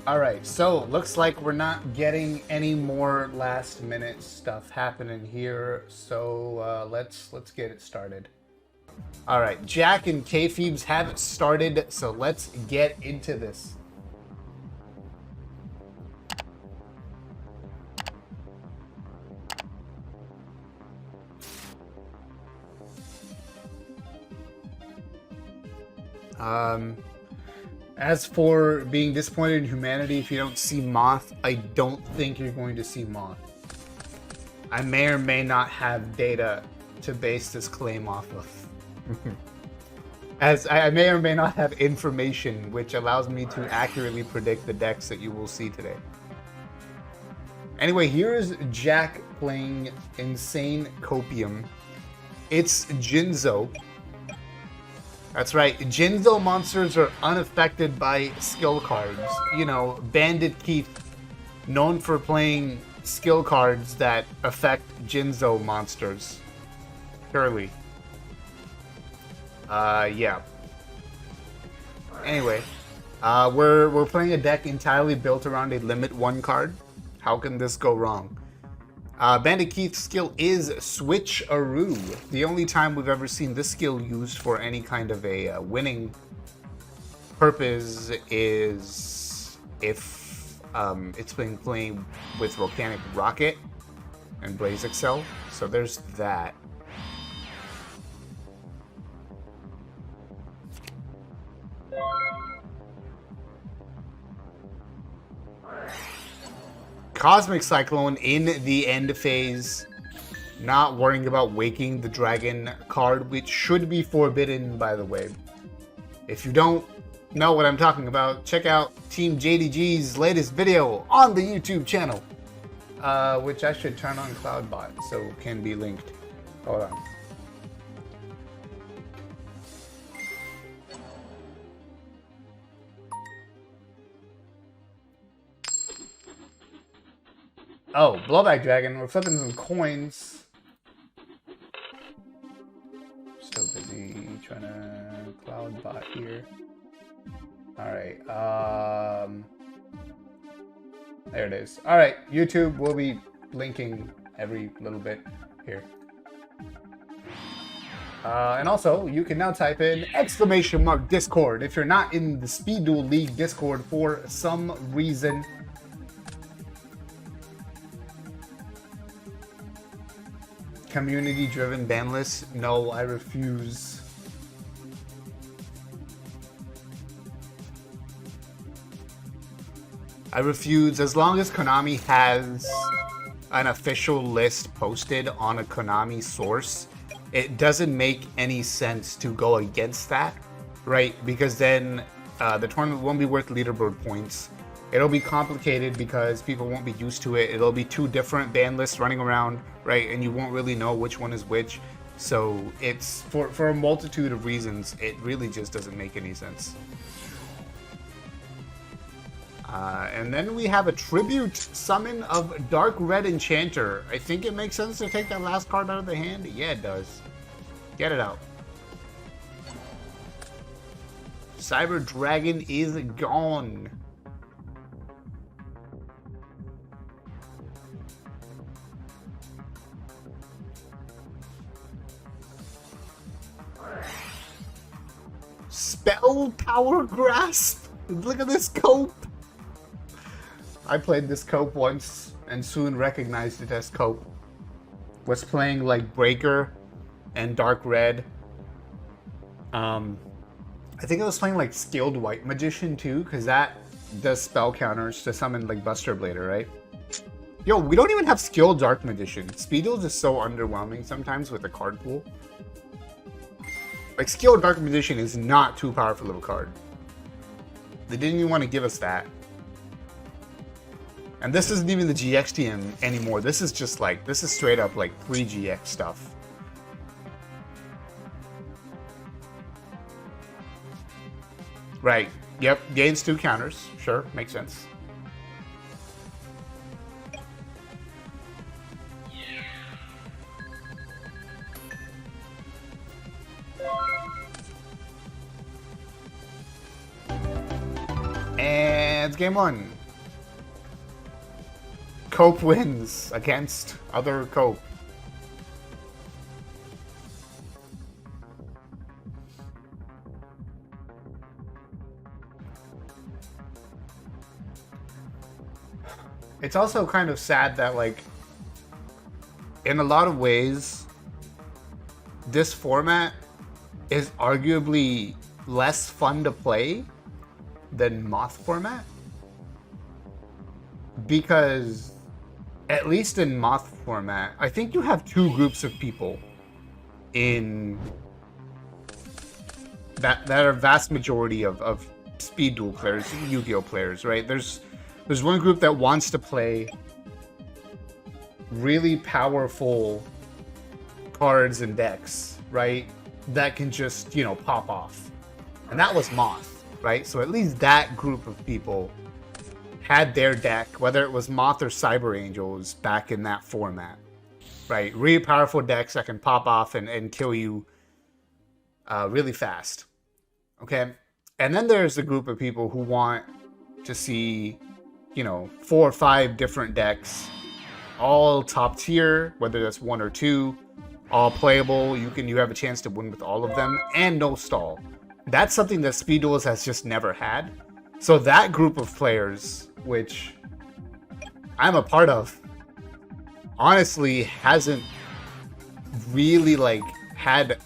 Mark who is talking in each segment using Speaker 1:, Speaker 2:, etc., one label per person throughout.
Speaker 1: Alright, so looks like we're not getting any more last minute stuff happening here, so let's get it started. Alright, Jack and Kayfeebs have it started, so let's get into this. As for being disappointed in humanity if you don't see Moth, I don't think you're going to see Moth. I may or may not have data to base this claim off of. As I may or may not have information which allows me to accurately predict the decks that you will see today. Anyway, here's Jack playing Insane Copium. It's Jinzo. That's right, Jinzo monsters are unaffected by skill cards. You know, Bandit Keith, known for playing skill cards that affect Jinzo monsters. Surely. Yeah. Anyway, we're playing a deck entirely built around a limit 1 card. How can this go wrong? Bandit Keith's skill is Switch-aroo. The only time we've ever seen this skill used for any kind of a winning purpose is if it's been playing with Volcanic Rocket and Blaze Excel. So there's that. Cosmic Cyclone in the end phase, not worrying about waking the dragon card, which should be forbidden, by the way. If you don't know what I'm talking about, check out Team JDG's latest video on the YouTube channel, which I should turn on Cloudbot so can be linked. Hold on. Oh, Blowback Dragon. We're flipping some coins. So busy trying to Cloudbot here. Alright, there it is. Alright, YouTube will be linking every little bit here. And also, you can now type in !Discord if you're not in the Speed Duel League Discord for some reason. Community-driven ban list? No, I refuse. I refuse. As long as Konami has an official list posted on a Konami source, it doesn't make any sense to go against that, right? Because then the tournament won't be worth leaderboard points. It'll be complicated because people won't be used to it. It'll be 2 different ban lists running around, right? And you won't really know which one is which. So it's, for a multitude of reasons, it really just doesn't make any sense. And then we have a tribute summon of Dark Red Enchanter. I think it makes sense to take that last card out of the hand. Yeah, it does. Get it out. Cyber Dragon is gone. Spell Power Grasp? Look at this cope. I played this cope once and soon recognized it as cope. Was playing like Breaker and Dark Red. I think I was playing like Skilled White Magician too, because that does spell counters to summon like Buster Blader, right? Yo, we don't even have Skilled Dark Magician. Speed Duels is so underwhelming sometimes with the card pool. Like, Skilled Dark Magician is not too powerful of a card. They didn't even want to give us that. And this isn't even the GX TM anymore. This is just like, this is straight up like pre-GX stuff. Right. Yep. Gains 2 counters. Sure. Makes sense. And it's game 1. Cope wins against other Cope. It's also kind of sad that, like, in a lot of ways, this format is arguably less fun to play than Moth format. Because, at least in Moth format, I think you have two groups of people in that are vast majority of Speed Duel players, Yu-Gi-Oh players, right? There's one group that wants to play really powerful cards and decks, right? That can just, you know, pop off. And that was Moth, right? So at least that group of people had their deck, whether it was Moth or Cyber Angels, back in that format, right? Really powerful decks that can pop off and kill you really fast, okay? And then there's the group of people who want to see, you know, 4 or 5 different decks, all top tier, whether that's 1 or 2, all playable. You have a chance to win with all of them, and no stall. That's something that Speed Duels has just never had. So that group of players, which I'm a part of, honestly hasn't really, like, had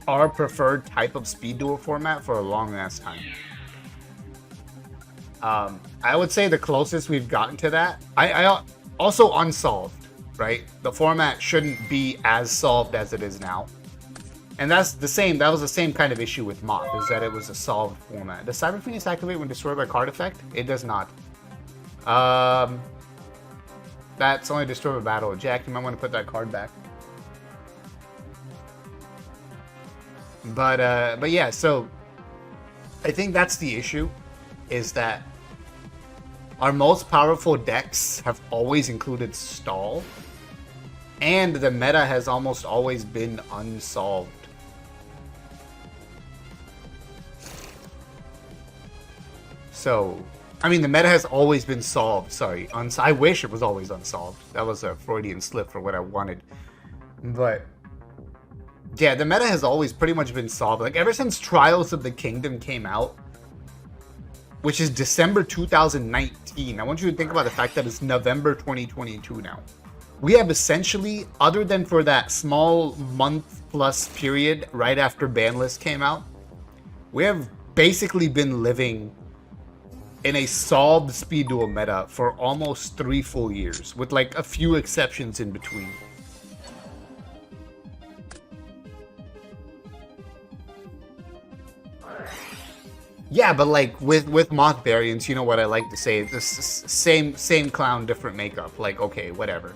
Speaker 1: our preferred type of Speed Duel format for a long ass time. I would say the closest we've gotten to that, I also unsolved, right? The format shouldn't be as solved as it is now. And that was the same kind of issue with Moth, is that it was a solved format. Does Cyber Phoenix activate when destroyed by card effect? It does not. That's only destroyed by battle. Jack, you might want to put that card back. But yeah, so I think that's the issue, is that our most powerful decks have always included stall, and the meta has almost always been unsolved. So, I mean, the meta has always been solved. Sorry, I wish it was always unsolved. That was a Freudian slip for what I wanted. But yeah, the meta has always pretty much been solved. Like, ever since Trials of the Kingdom came out, which is December 2019. I want you to think about the fact that it's November 2022 now. We have essentially, other than for that small month-plus period right after Banlist came out, we have basically been living in a solved Speed Duel meta for almost 3 full years, with like a few exceptions in between. Yeah, but like with Moth variants, you know what I like to say, the same clown, different makeup. Like, okay, whatever.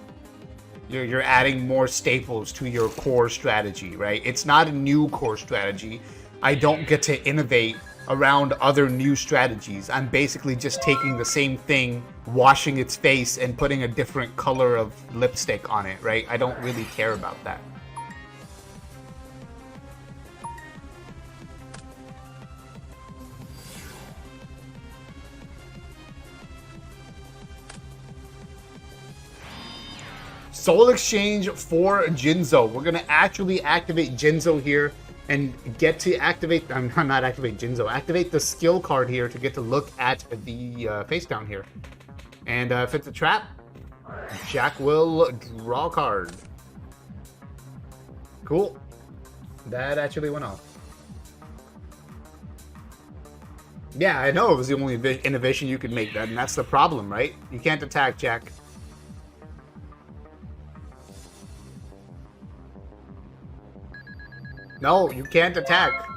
Speaker 1: You're adding more staples to your core strategy, right? It's not a new core strategy. I don't get to innovate around other new strategies. I'm basically just taking the same thing, washing its face, and putting a different color of lipstick on it, right? I don't really care about that. Soul Exchange for Jinzo. We're going to actually activate Jinzo here and get to activate, not activate Jinzo, activate the skill card here to get to look at the face down here. And if it's a trap, Jack will draw a card. Cool. That actually went off. Yeah, I know it was the only innovation you could make, and that's the problem, right? You can't attack, Jack. No, you can't attack.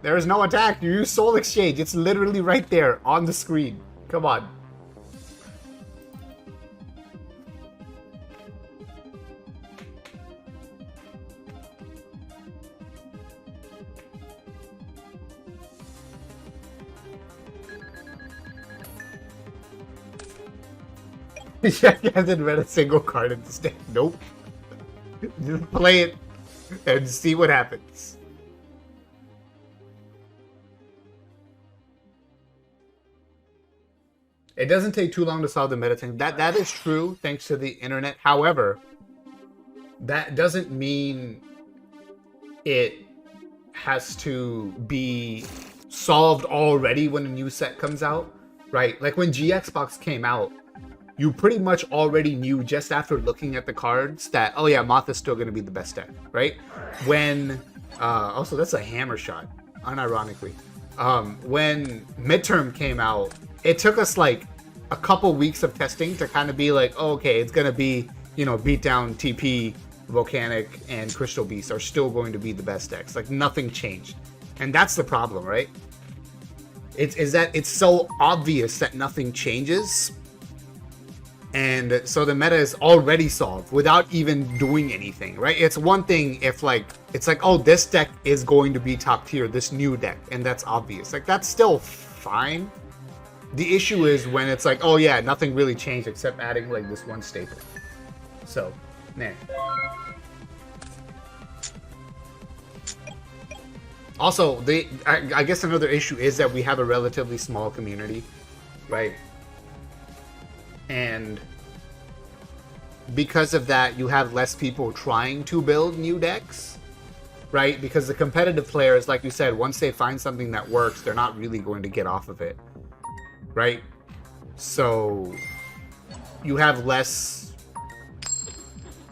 Speaker 1: There is no attack. You use Soul Exchange. It's literally right there on the screen. Come on. Jack hasn't read a single card in this deck. Nope. Just play it and see what happens. It doesn't take too long to solve the meta thing. That is true, thanks to the internet. However, that doesn't mean it has to be solved already when a new set comes out, right? Like when GXbox came out, you pretty much already knew just after looking at the cards that, oh yeah, Moth is still going to be the best deck, right? When, also that's a hammer shot, unironically. When Midterm came out, it took us like a couple weeks of testing to kind of be like, oh, okay, it's going to be, you know, Beatdown, TP, Volcanic, and Crystal Beast are still going to be the best decks. Like nothing changed. And that's the problem, right? Is that it's so obvious that nothing changes. And so the meta is already solved without even doing anything, right? It's one thing if like, it's like, oh, this deck is going to be top tier, this new deck, and that's obvious. Like that's still fine. The issue is when it's like, oh yeah, nothing really changed except adding like this one staple. So, nah. Also, I guess another issue is that we have a relatively small community, right? And because of that, you have less people trying to build new decks, right? Because the competitive players, like you said, once they find something that works, they're not really going to get off of it, right? So you have less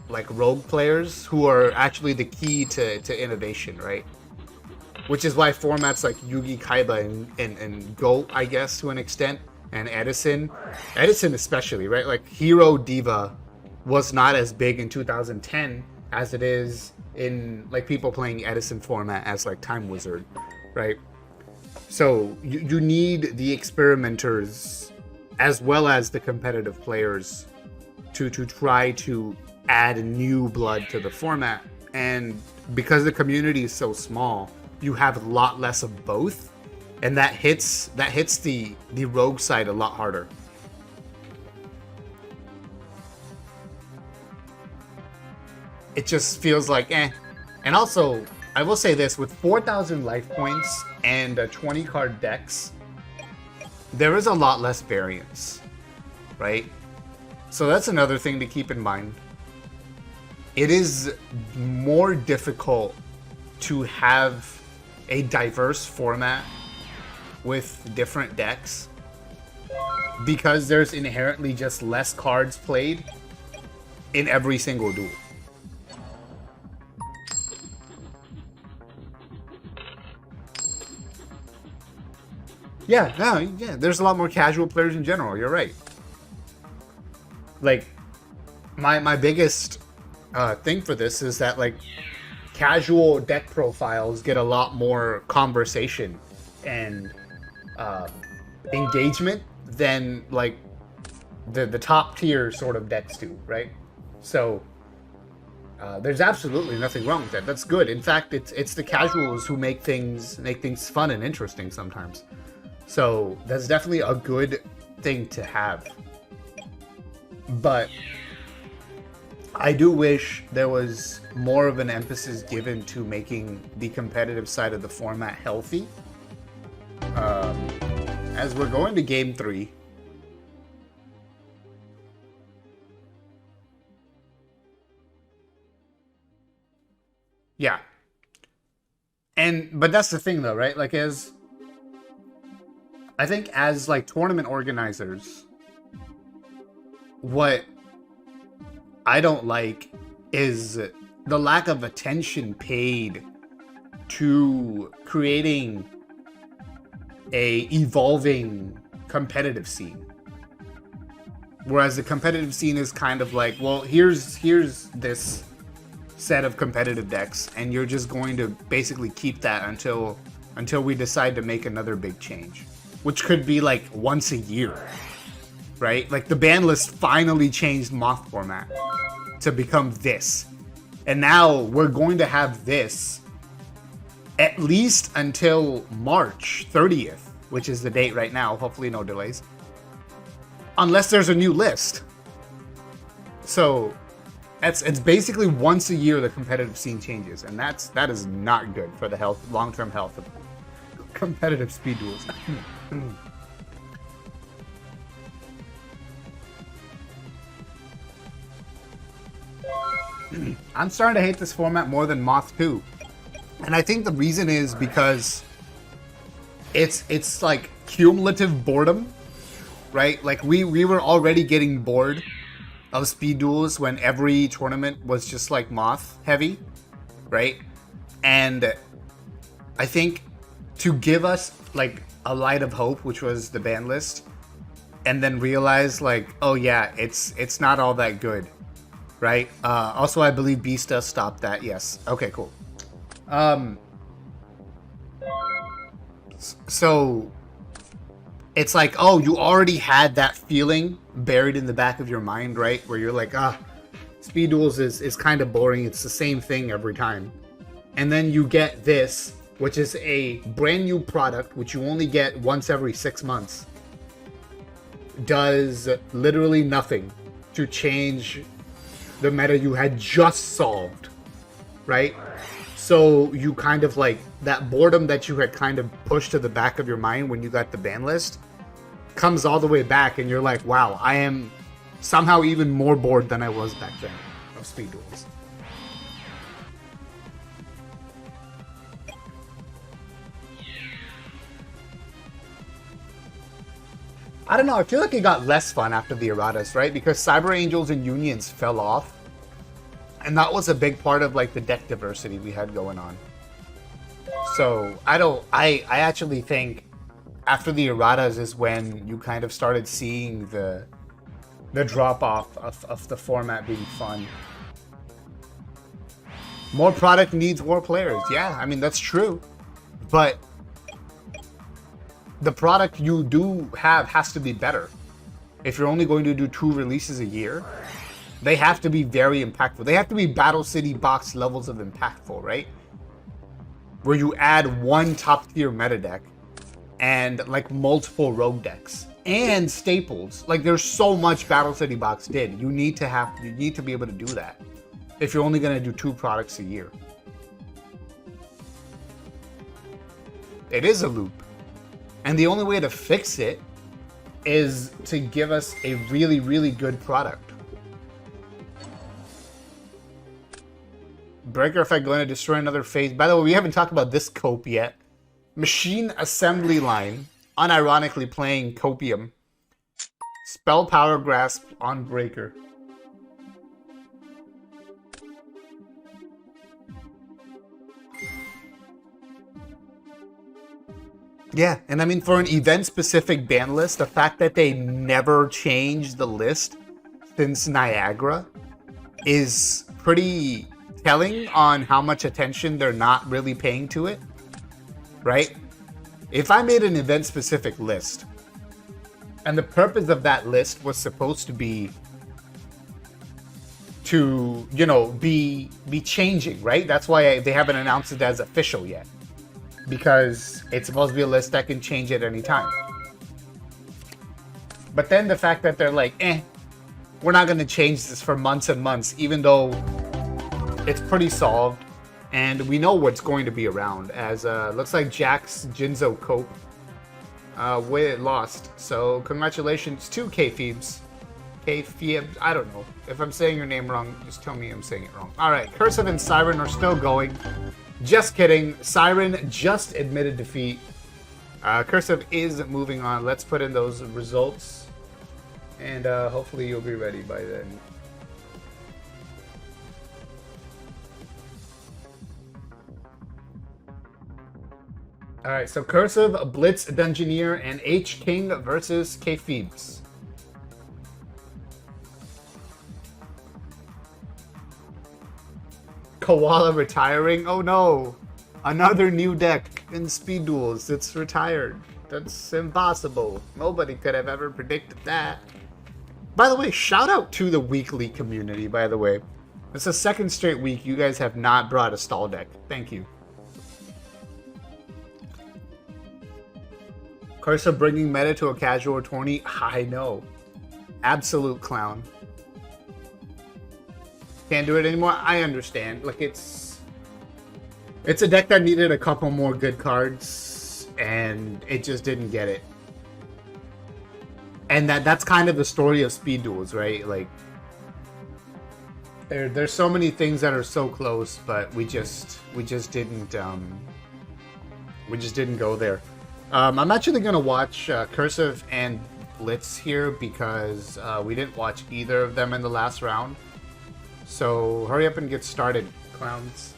Speaker 1: like rogue players who are actually the key to innovation, right? Which is why formats like Yugi, Kaiba, and Go, I guess, to an extent, and Edison especially, right? Like Hero Diva was not as big in 2010 as it is in like people playing Edison format as like Time Wizard, right? So you need the experimenters as well as the competitive players to try to add new blood to the format. And because the community is so small, you have a lot less of both, and that hits the rogue side a lot harder. It just feels like eh. And also, I will say this, with 4,000 life points and 20 card decks, there is a lot less variance, right? So that's another thing to keep in mind. It is more difficult to have a diverse format with different decks because there's inherently just less cards played in every single duel. Yeah, there's a lot more casual players in general, you're right. Like, my biggest thing for this is that, like, casual deck profiles get a lot more conversation and engagement than like the top tier sort of decks do, right? So there's absolutely nothing wrong with that. That's good. In fact, it's the casuals who make things fun and interesting sometimes. So that's definitely a good thing to have. But I do wish there was more of an emphasis given to making the competitive side of the format healthy. As we're going to Game 3. Yeah. But that's the thing though, right? Like I think as like tournament organizers, what I don't like is the lack of attention paid to creating a evolving competitive scene. Whereas the competitive scene is kind of like, well, here's this set of competitive decks, and you're just going to basically keep that until we decide to make another big change, which could be like once a year, right? Like the ban list finally changed Moth format to become this, and now we're going to have this at least until March 30th, which is the date right now. Hopefully no delays, unless there's a new list. So it's basically once a year the competitive scene changes, and that is not good for the long-term health of competitive Speed Duels. I'm starting to hate this format more than Moth 2. And I think the reason is because it's like cumulative boredom, right? Like we were already getting bored of Speed Duels when every tournament was just like Moth heavy, right? And I think to give us like a light of hope, which was the ban list, and then realize like, oh yeah, it's not all that good, right? Also, I believe Beasta stopped that. Yes. Okay, cool. So it's like, oh, you already had that feeling buried in the back of your mind, right? Where you're like, Speed Duels is kind of boring. It's the same thing every time. And then you get this, which is a brand new product, which you only get once every 6 months. Does literally nothing to change the meta you had just solved, right? So you kind of like, that boredom that you had kind of pushed to the back of your mind when you got the ban list comes all the way back, and you're like, wow, I am somehow even more bored than I was back then of Speed Duels. I don't know, I feel like it got less fun after the erratas, right? Because Cyber Angels and Unions fell off. And that was a big part of like the deck diversity we had going on. So I actually think after the erratas is when you kind of started seeing the drop off of the format being fun. More product needs more players. Yeah, I mean, that's true. But the product you do have has to be better. If you're only going to do 2 releases a year, they have to be very impactful. They have to be Battle City box levels of impactful, right? Where you add one top tier meta deck and like multiple rogue decks and staples. Like there's so much Battle City box did. You need to be able to do that if you're only going to do 2 products a year. It is a loop. And the only way to fix it is to give us a really, really good product. Breaker Effect going to destroy another phase. By the way, we haven't talked about this cope yet. Machine Assembly Line, unironically playing Copium. Spell Power Grasp on Breaker. Yeah, and I mean, for an event-specific ban list, the fact that they never changed the list since Niagara is pretty telling on how much attention they're not really paying to it, right? If I made an event-specific list, and the purpose of that list was supposed to be to, you know, be changing, right? That's why they haven't announced it as official yet. Because it's supposed to be a list that can change at any time. But then the fact that they're like, we're not going to change this for months and months, even though it's pretty solved, and we know what's going to be around, as looks like Jack's Jinzo Cope lost. So congratulations to K-Phoebs. K-Phoebs, I don't know. If I'm saying your name wrong, just tell me I'm saying it wrong. Alright, Cursive and Siren are still going. Just kidding. Siren just admitted defeat. Cursive is moving on. Let's put in those results. And hopefully you'll be ready by then. Alright, so Cursive, Blitz, Dungeoneer, and H-King versus K-Phoebs. Koala retiring? Oh no! Another new deck in Speed Duels. It's retired. That's impossible. Nobody could have ever predicted that. By the way, shout out to the weekly community, by the way. It's the second straight week you guys have not brought a stall deck. Thank you. Curse bringing meta to a casual tourney? I know. Absolute clown. Can't do it anymore. I understand. Like it's a deck that needed a couple more good cards, and it just didn't get it. And that's kind of the story of Speed Duels, right? Like There's so many things that are so close, but we just didn't go there. I'm actually gonna watch Cursive and Blitz here because we didn't watch either of them in the last round. So hurry up and get started, clowns.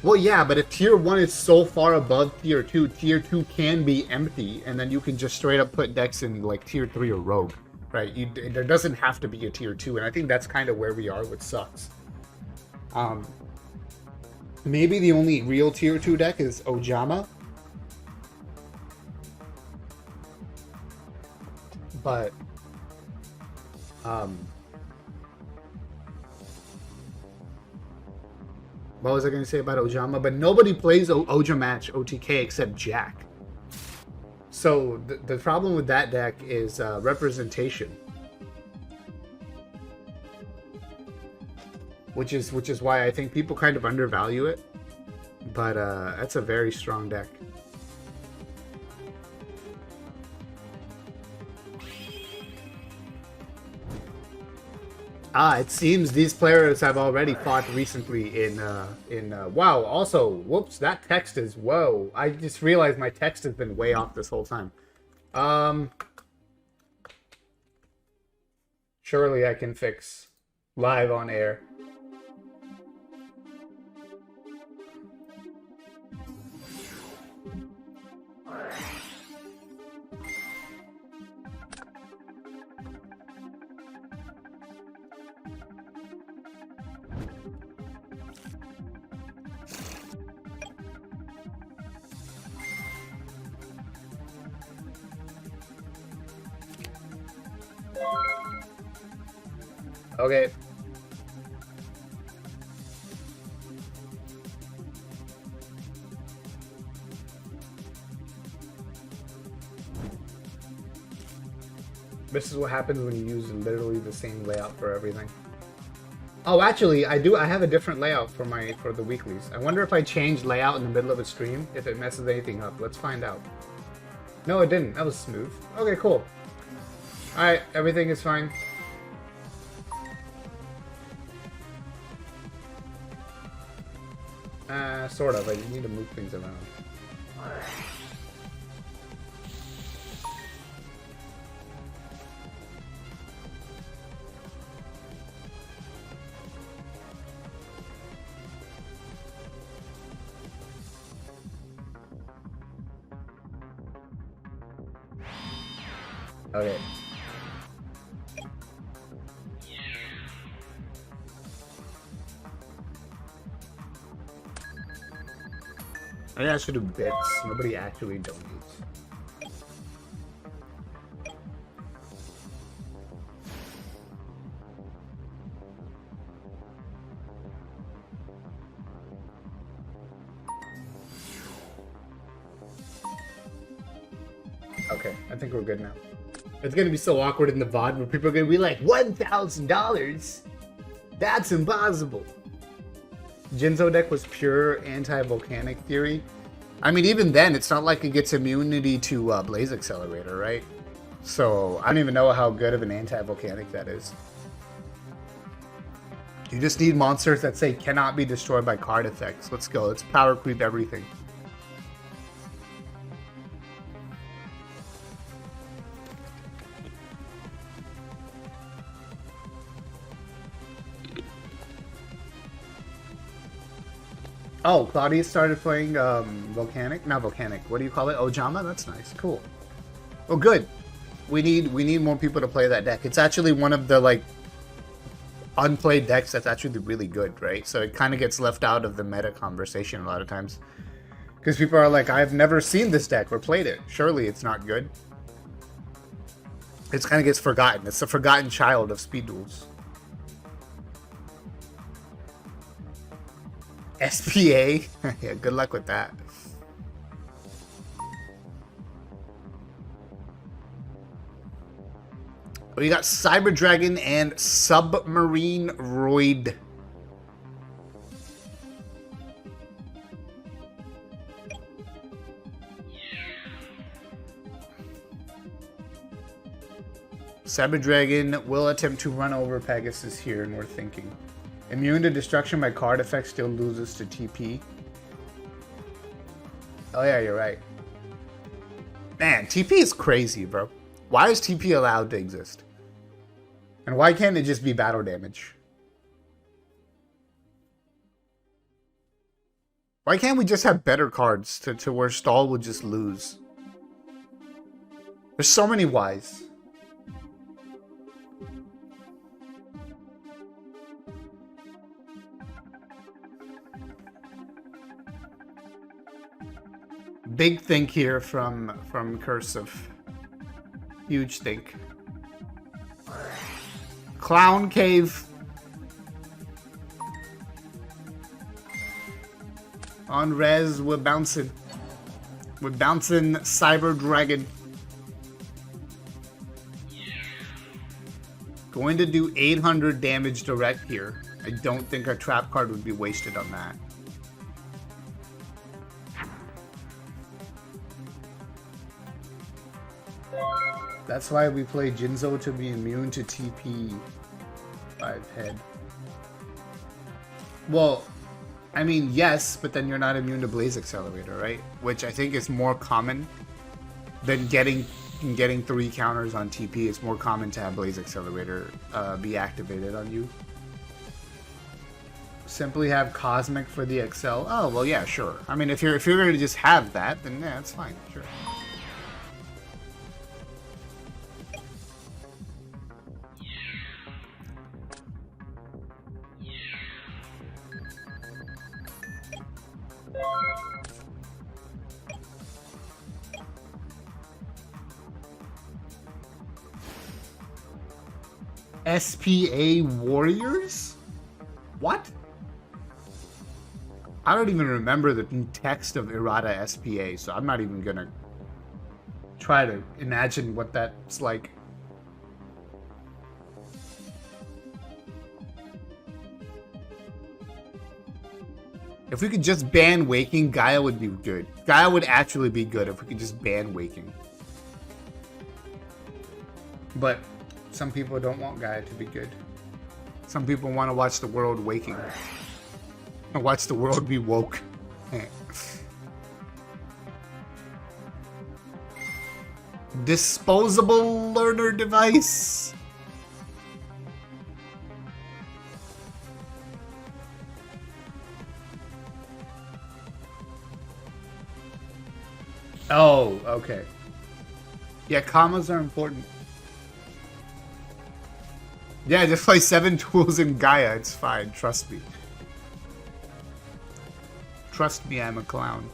Speaker 1: Well, yeah, but if Tier 1 is so far above Tier 2, Tier 2 can be empty, and then you can just straight up put decks in, like, Tier 3 or Rogue, right? There doesn't have to be a Tier 2, and I think that's kind of where we are with Sucks. Maybe the only real Tier 2 deck is Ojama. But, what was I going to say about Ojama? But nobody plays Oja Match OTK except Jack. So the problem with that deck is representation, which is why I think people kind of undervalue it. But that's a very strong deck. It seems these players have already fought recently in wow. Also, whoops, that text is whoa. I just realized my text has been way off this whole time. Surely I can fix live on air. Okay. This is what happens when you use literally the same layout for everything. Oh, actually, I have a different layout for the weeklies. I wonder if I change layout in the middle of a stream, if it messes anything up. Let's find out. No, it didn't. That was smooth. Okay, cool. Alright, everything is fine. Sort of. I need to move things around. Okay. I think I should do bits. Nobody actually donates. Okay, I think we're good now. It's gonna be so awkward in the VOD where people are gonna be like, $1,000? That's impossible. Jinzo deck was pure anti-volcanic theory. I mean, even then, it's not like it gets immunity to Blaze Accelerator, right? So, I don't even know how good of an anti-volcanic that is. You just need monsters that say cannot be destroyed by card effects. Let's go. Let's power creep everything. Oh, Claudia started playing Volcanic? Not Volcanic. What do you call it? Ojama? That's nice. Cool. Well, good. We need more people to play that deck. It's actually one of the, like, unplayed decks that's actually really good, right? So it kind of gets left out of the meta conversation a lot of times. Because people are like, I've never seen this deck or played it. Surely it's not good. It kind of gets forgotten. It's the forgotten child of Speed Duels. SPA? Yeah, good luck with that. We got Cyber Dragon and Submarine Roid. Cyber Dragon will attempt to run over Pegasus here, and we're thinking. Immune to destruction by card effect, still loses to TP. Oh yeah, you're right. Man, TP is crazy, bro. Why is TP allowed to exist? And why can't it just be battle damage? Why can't we just have better cards to where Stall would just lose? There's so many whys. Big think here from Cursive. Huge think. Clown Cave. On res, we're bouncing. We're bouncing Cyber Dragon. Going to do 800 damage direct here. I don't think our trap card would be wasted on that. That's why we play Jinzo to be immune to TP 5 head. Well, I mean, yes, but then you're not immune to Blaze Accelerator, right? Which I think is more common than getting 3 counters on TP. It's more common to have Blaze Accelerator be activated on you. Simply have Cosmic for the Excel. Oh, well, yeah, sure. I mean, if you're going to just have that, then yeah, that's fine, sure. SPA Warriors? What? I don't even remember the text of Errata SPA, so I'm not even gonna try to imagine what that's like. If we could just ban Waking, Gaia would be good. Gaia would actually be good if we could just ban Waking. But some people don't want Gaia to be good. Some people want to watch the world waking. And watch the world be woke. Disposable learner device. Oh, okay. Yeah, commas are important. Yeah, just play 7 tools in Gaia. It's fine. Trust me. Trust me, I'm a clown.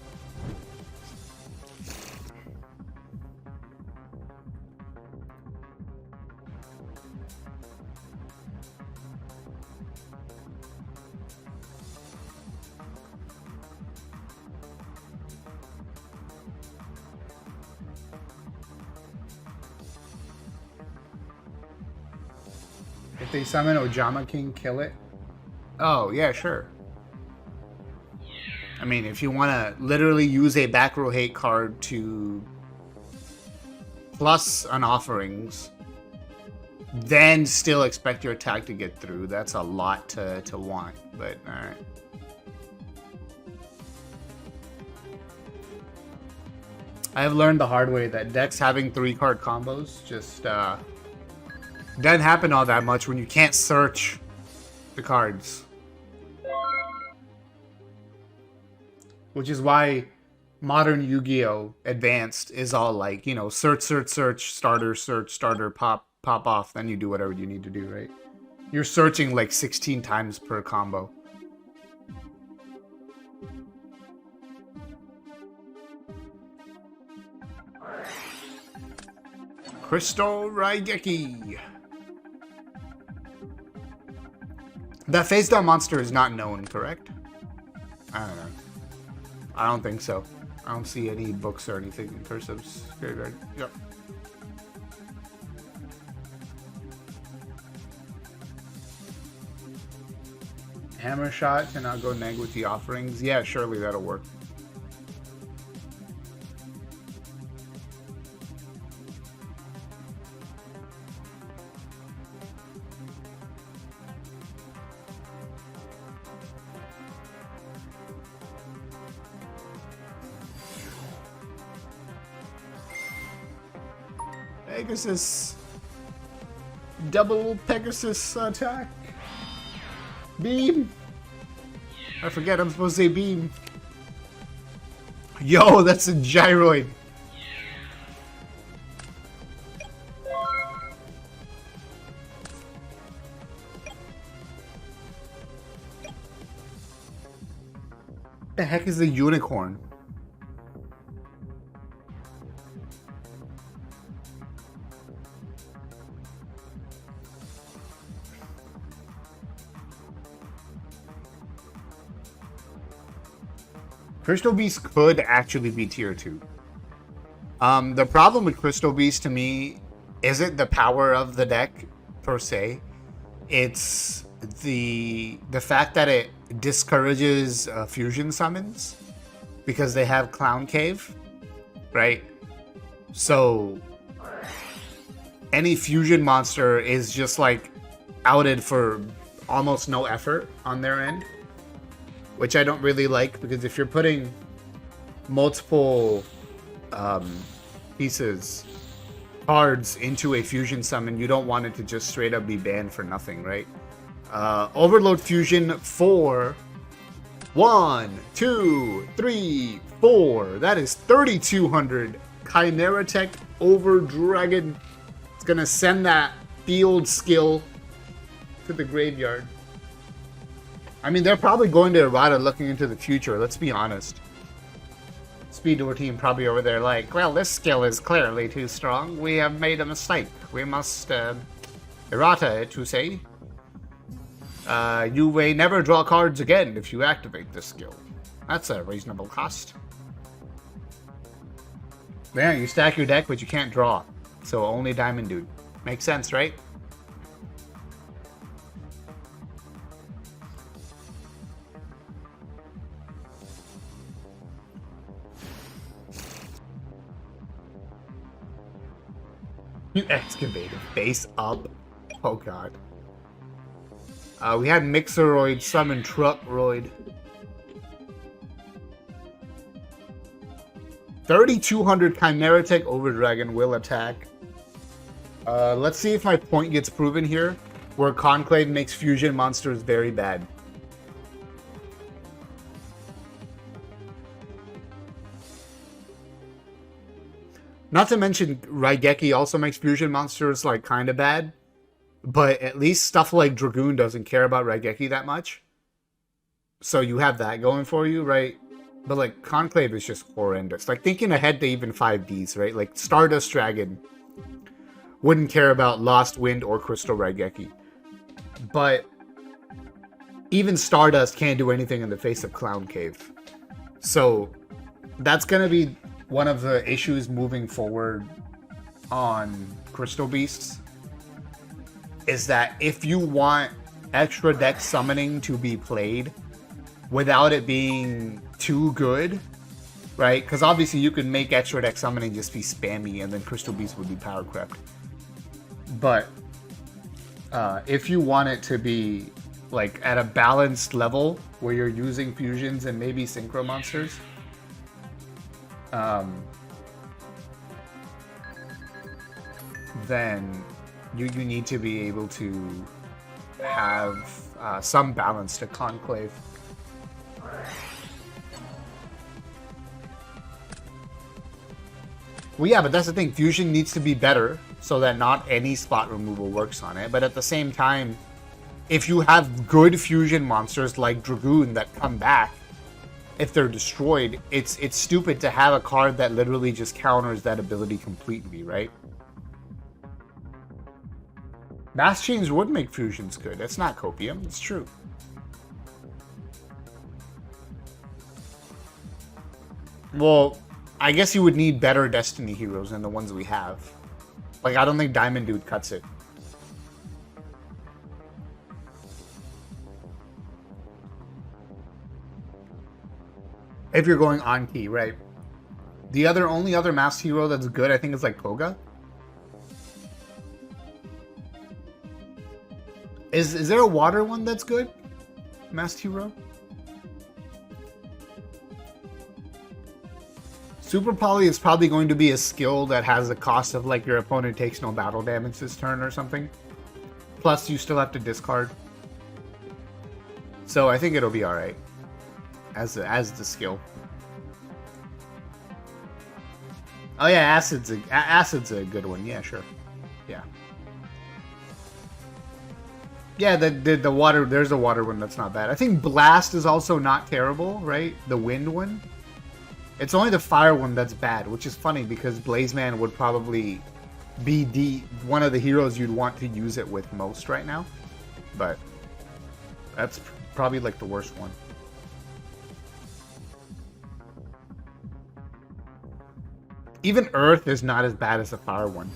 Speaker 1: If they summon Ojama King, kill it? Oh, yeah, sure. I mean, if you want to literally use a back row hate card to plus an offerings, then still expect your attack to get through, that's a lot to want, but alright. I have learned the hard way that decks having 3-card combos just doesn't happen all that much when you can't search the cards. Which is why modern Yu-Gi-Oh! Advanced is all like, you know, search, starter, pop off, then you do whatever you need to do, right? You're searching like 16 times per combo. Crystal Raigeki. That face down monster is not known, correct? I don't know. I don't think so. I don't see any books or anything in Cursive's graveyard. Yep. Hammer shot cannot go neg with the offerings. Yeah, surely that'll work. Pegasus. Double Pegasus attack. Beam. I forget I'm supposed to say beam. Yo, that's a gyroid. The heck is a unicorn? Crystal Beast could actually be tier 2. The problem with Crystal Beast to me isn't the power of the deck per se. It's the fact that it discourages fusion summons because they have Clown Cave, right? So any fusion monster is just like outed for almost no effort on their end, which I don't really like, because if you're putting multiple cards into a fusion summon, you don't want it to just straight up be banned for nothing, right? Overload Fusion for 1, 2, 3, 4. That is 3,200. Chimera Tech over Dragon. It's gonna send that field skill to the graveyard. I mean, they're probably going to errata looking into the future, let's be honest. Speed Duels team probably over there like, well, this skill is clearly too strong. We have made a mistake. We must errata it to say. You may never draw cards again if you activate this skill. That's a reasonable cost. Yeah, you stack your deck, but you can't draw. So only Diamond Dude. Makes sense, right? You excavated face up. Oh god. We had Mixeroid summon Truckroid. 3,200 Chimera Tech over Dragon will attack. Let's see if my point gets proven here, where Conclave makes fusion monsters very bad. Not to mention, Raigeki also makes fusion monsters, like, kind of bad. But at least stuff like Dragoon doesn't care about Raigeki that much. So you have that going for you, right? But, like, Conclave is just horrendous. Like, thinking ahead to even 5Ds, right? Like, Stardust Dragon wouldn't care about Lost Wind or Crystal Raigeki. But even Stardust can't do anything in the face of Clown Cave. So that's going to be one of the issues moving forward on Crystal Beasts, is that if you want extra deck summoning to be played without it being too good, right? Because obviously you can make extra deck summoning just be spammy and then Crystal Beast would be power crept. But if you want it to be like at a balanced level where you're using fusions and maybe synchro monsters, then you need to be able to have some balance to Conclave. Well, yeah, but that's the thing. Fusion needs to be better so that not any spot removal works on it. But at the same time, if you have good fusion monsters like Dragoon that come back, if they're destroyed, it's stupid to have a card that literally just counters that ability completely, right? Mass Chains would make fusions good. It's not copium. It's true. Well, I guess you would need better Destiny heroes than the ones we have. Like, I don't think Diamond Dude cuts it. If you're going on key, right? The only other masked hero that's good, I think, is like Koga. Is there a water one that's good? Masked hero? Super Poly is probably going to be a skill that has the cost of like your opponent takes no battle damage this turn or something. Plus, you still have to discard. So I think it'll be all right as the skill. Oh yeah, acid's a good one. Yeah, sure. Yeah. Yeah, the water. There's a water one that's not bad. I think blast is also not terrible, right? The wind one. It's only the fire one that's bad, which is funny because Blazeman would probably be one of the heroes you'd want to use it with most right now. But that's probably like the worst one. Even Earth is not as bad as the fire one.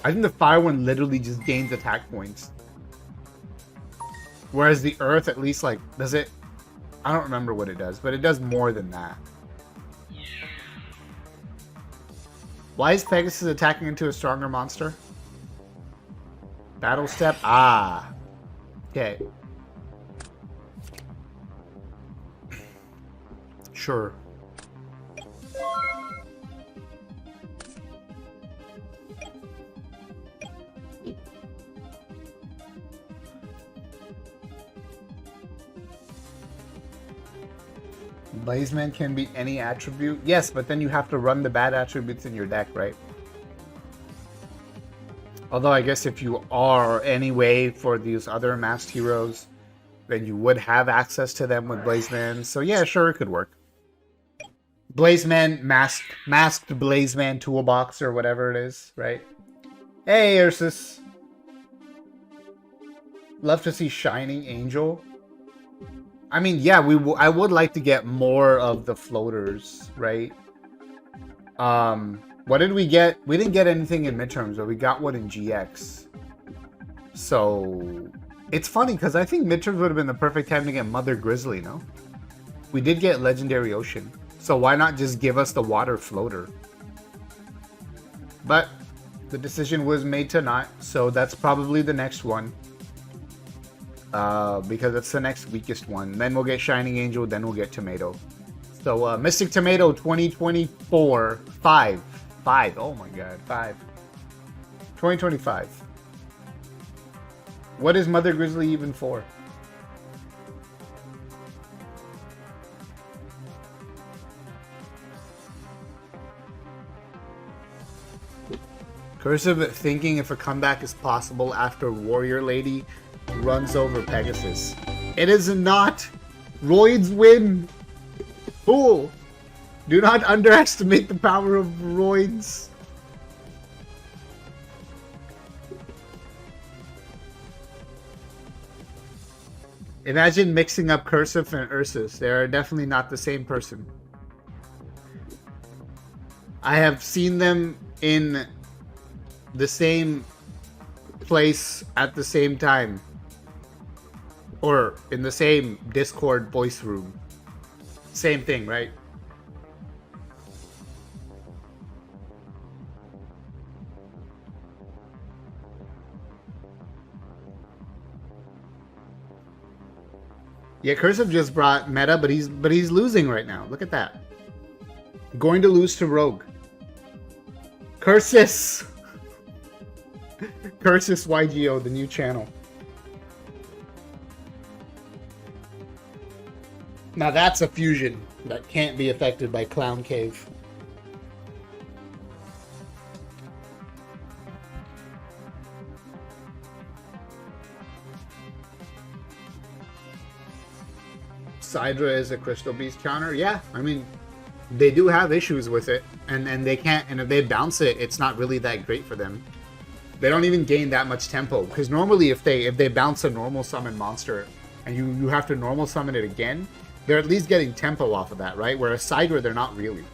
Speaker 1: I think the fire one literally just gains attack points. Whereas the Earth at least like, does it? I don't remember what it does, but it does more than that. Why is Pegasus attacking into a stronger monster? Battle step? Ah. Okay. Sure. Blazeman can beat any attribute. Yes, but then you have to run the bad attributes in your deck, right? Although I guess if you are anyway for these other masked heroes, then you would have access to them with Blazeman. So yeah, sure, it could work. Blazeman, masked Blazeman toolbox or whatever it is, right? Hey, Ursus. Love to see Shining Angel. I mean, yeah, I would like to get more of the floaters, right? What did we get? We didn't get anything in midterms, but we got one in GX. So it's funny because I think midterms would have been the perfect time to get Mother Grizzly, no? We did get Legendary Ocean, so why not just give us the water floater? But the decision was made to not, so that's probably the next one. Because it's the next weakest one. Then we'll get Shining Angel, then we'll get Tomato. So, Mystic Tomato 2024, 5. Oh my god, 5. 2025. What is Mother Grizzly even for? Cursive thinking if a comeback is possible after Warrior Lady runs over Pegasus. It is not. Roids win. Fool. Do not underestimate the power of Roids. Imagine mixing up Cursive and Ursus. They are definitely not the same person. I have seen them in the same place at the same time. Or in the same Discord voice room. Same thing, right? Yeah, Cursive just brought meta, but he's losing right now. Look at that. Going to lose to Rogue. Cursus! Cursus Yugioh, the new channel. Now that's a fusion that can't be affected by Clown Cave. Sidra is a Crystal Beast counter? Yeah, I mean, they do have issues with it, and they can't, and if they bounce it, it's not really that great for them. They don't even gain that much tempo, because normally if they bounce a normal summon monster, and you have to normal summon it again, they're at least getting tempo off of that, right? Whereas Sidra, they're not really.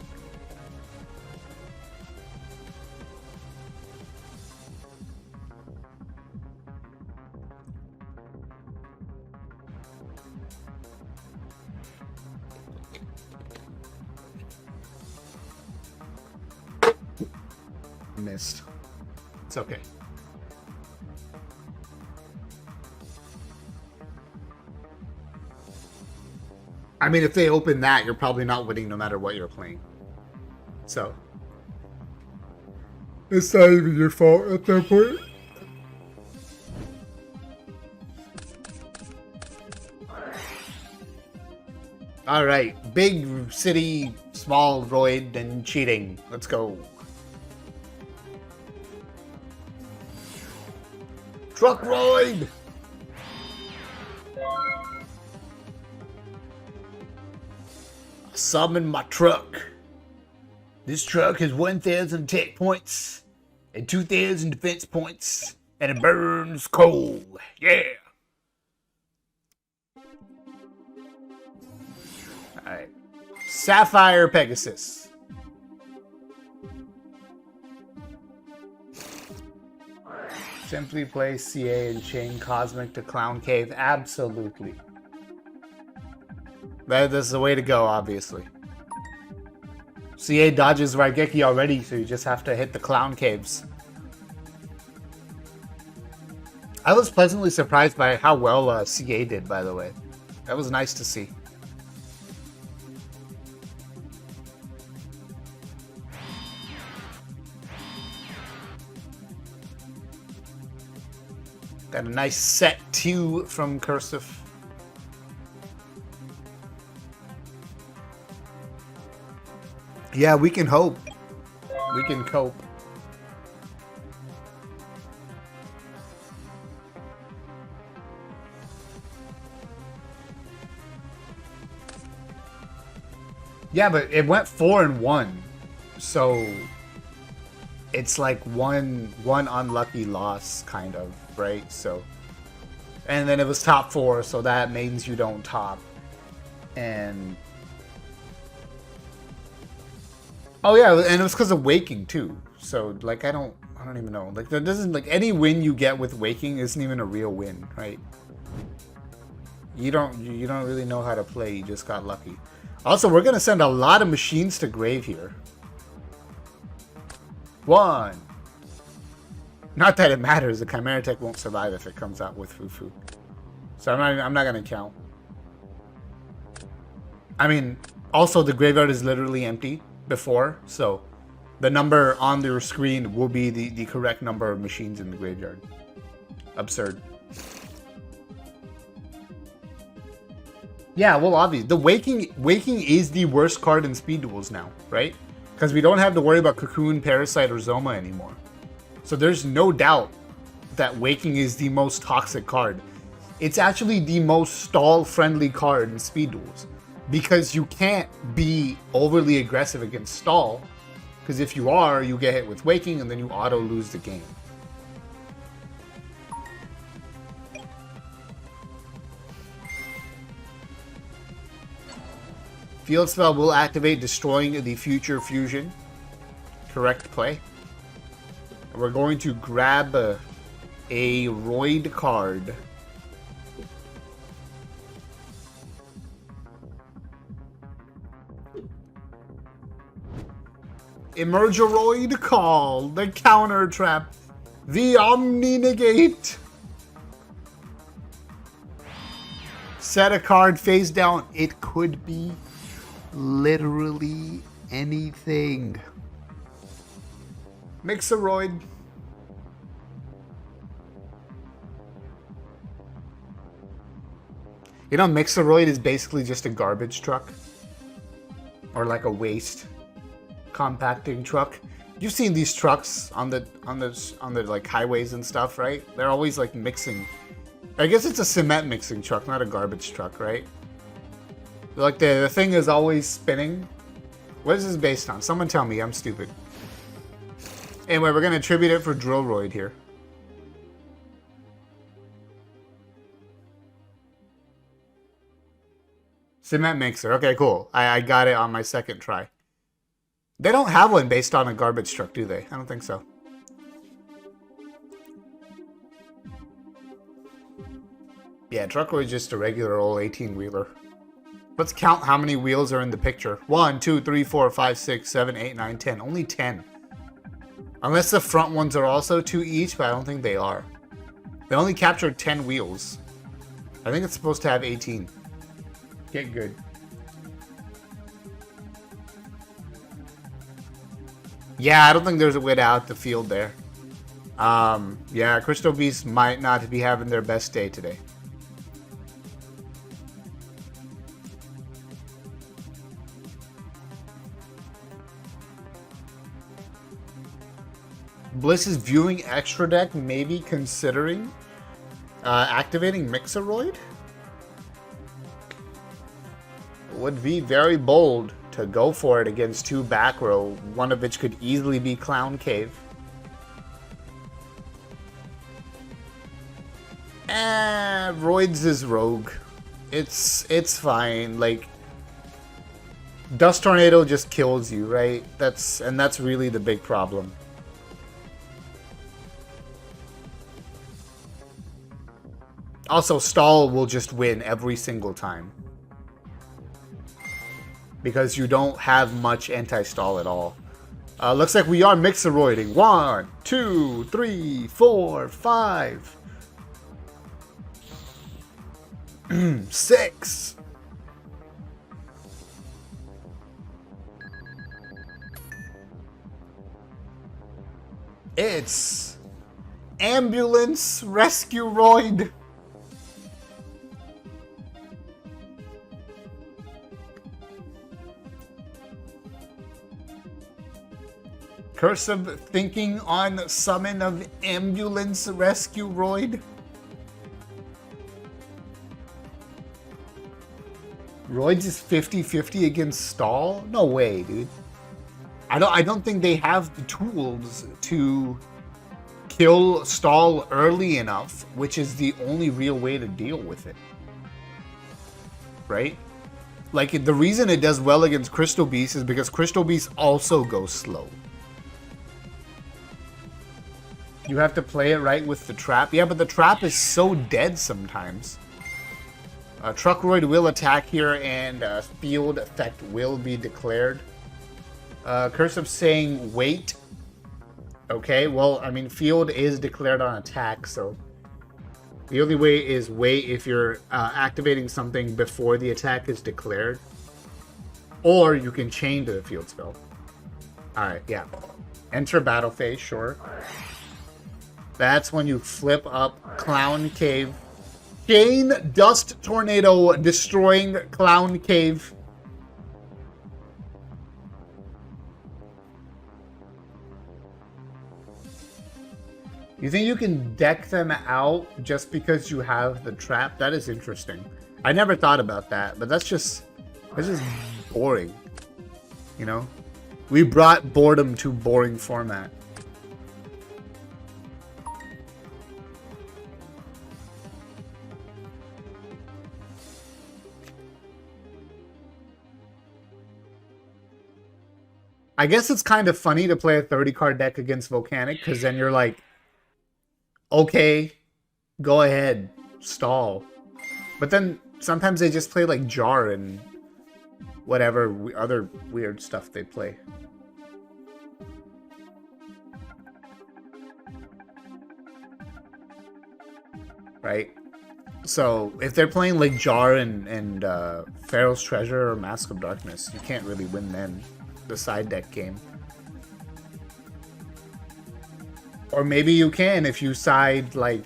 Speaker 1: Missed. It's okay. I mean, if they open that, you're probably not winning no matter what you're playing. So it's not even your fault at that point. All right, big city, small roid, and cheating. Let's go. Truck roid. Summon my truck. This truck has 1,000 tech points and 2,000 defense points, and it burns coal. Yeah. Alright. Sapphire Pegasus. Simply play CA and chain Cosmic to Clown Cave. Absolutely. That's the way to go, obviously. CA dodges Raigeki already, so you just have to hit the Clown Caves. I was pleasantly surprised by how well CA did, by the way. That was nice to see. Got a nice set 2 from Cursive. Yeah, we can hope. We can cope. Yeah, but it went 4-1. So it's like one unlucky loss, kind of, right? So, and then it was top 4, so that means you don't top. And oh yeah, and it was because of Waking too. So like I don't even know. Like there doesn't, like, any win you get with Waking isn't even a real win, right? You don't really know how to play. You just got lucky. Also, we're gonna send a lot of machines to grave here. 1. Not that it matters. The Chimera Tech won't survive if it comes out with Fufu. So I'm not gonna count. I mean, also the graveyard is literally empty before, so the number on your screen will be the correct number of machines in the graveyard. Absurd. Yeah, well, obviously the Waking is the worst card in Speed Duels now, right? Because we don't have to worry about Cocoon, Parasite, or Zoma anymore. So there's no doubt that Waking is the most toxic card. It's actually the most stall-friendly card in Speed Duels. Because you can't be overly aggressive against stall. Because if you are, you get hit with Waking and then you auto lose the game. Field Spell will activate, destroying the future fusion. Correct play. And we're going to grab a Roid card. Emergeroid Call, the Counter Trap, the Omni Negate. Set a card face down. It could be literally anything. Mixeroid. You know, Mixeroid is basically just a garbage truck. Or like a waste compacting truck. You've seen these trucks on the like highways and stuff, right? They're always like mixing. I guess it's a cement mixing truck, not a garbage truck, right? Like the thing is always spinning. What is this based on? Someone tell me, I'm stupid. Anyway, we're gonna attribute it for Drillroid here. Cement mixer. Okay, cool. I got it on my second try. They don't have one based on a garbage truck, do they? I don't think so. Yeah, Truckroid is just a regular old 18-wheeler. Let's count how many wheels are in the picture. 1, 2, 3, 4, 5, 6, 7, 8, 9, 10. Only 10. Unless the front ones are also 2 each, but I don't think they are. They only captured 10 wheels. I think it's supposed to have 18. Get good. Yeah, I don't think there's a way to out the field there. Yeah, Crystal Beast might not be having their best day today. Bliss is viewing extra deck, maybe considering activating Mixeroid. Would be very bold to go for it against two back row, one of which could easily be Clown Cave. Roids is Rogue. It's fine. Like, Dust Tornado just kills you, right? That's really the big problem. Also, Stall will just win every single time. Because you don't have much anti-stall at all. Looks like we are Mixeroiding. 1, 2, 3, 4, 5. 6. It's Ambulance Rescue Roid. Cursive thinking on summon of Ambulance Rescue Roid. Roids is 50-50 against Stall? No way, dude. I don't think they have the tools to kill Stall early enough, which is the only real way to deal with it. Right? Like, the reason it does well against Crystal Beast is because Crystal Beast also goes slow. You have to play it right with the trap. Yeah, but the trap is so dead sometimes. Truckroid will attack here, and field effect will be declared. Cursive saying wait. Okay, well, I mean, field is declared on attack, so the only way is wait if you're activating something before the attack is declared. Or you can chain to the field spell. Alright, yeah. Enter battle phase, sure. That's when you flip up Clown Cave. Chain Dust Tornado destroying Clown Cave. You think you can deck them out just because you have the trap? That is interesting. I never thought about that, but that's just boring. You know? We brought boredom to boring format. I guess it's kind of funny to play a 30-card deck against Volcanic, because then you're like, okay, go ahead, stall. But then sometimes they just play like Jar and whatever other weird stuff they play. Right? So if they're playing like Jar and Pharaoh's Treasure or Mask of Darkness, you can't really win then. The side deck game. Or maybe you can if you side like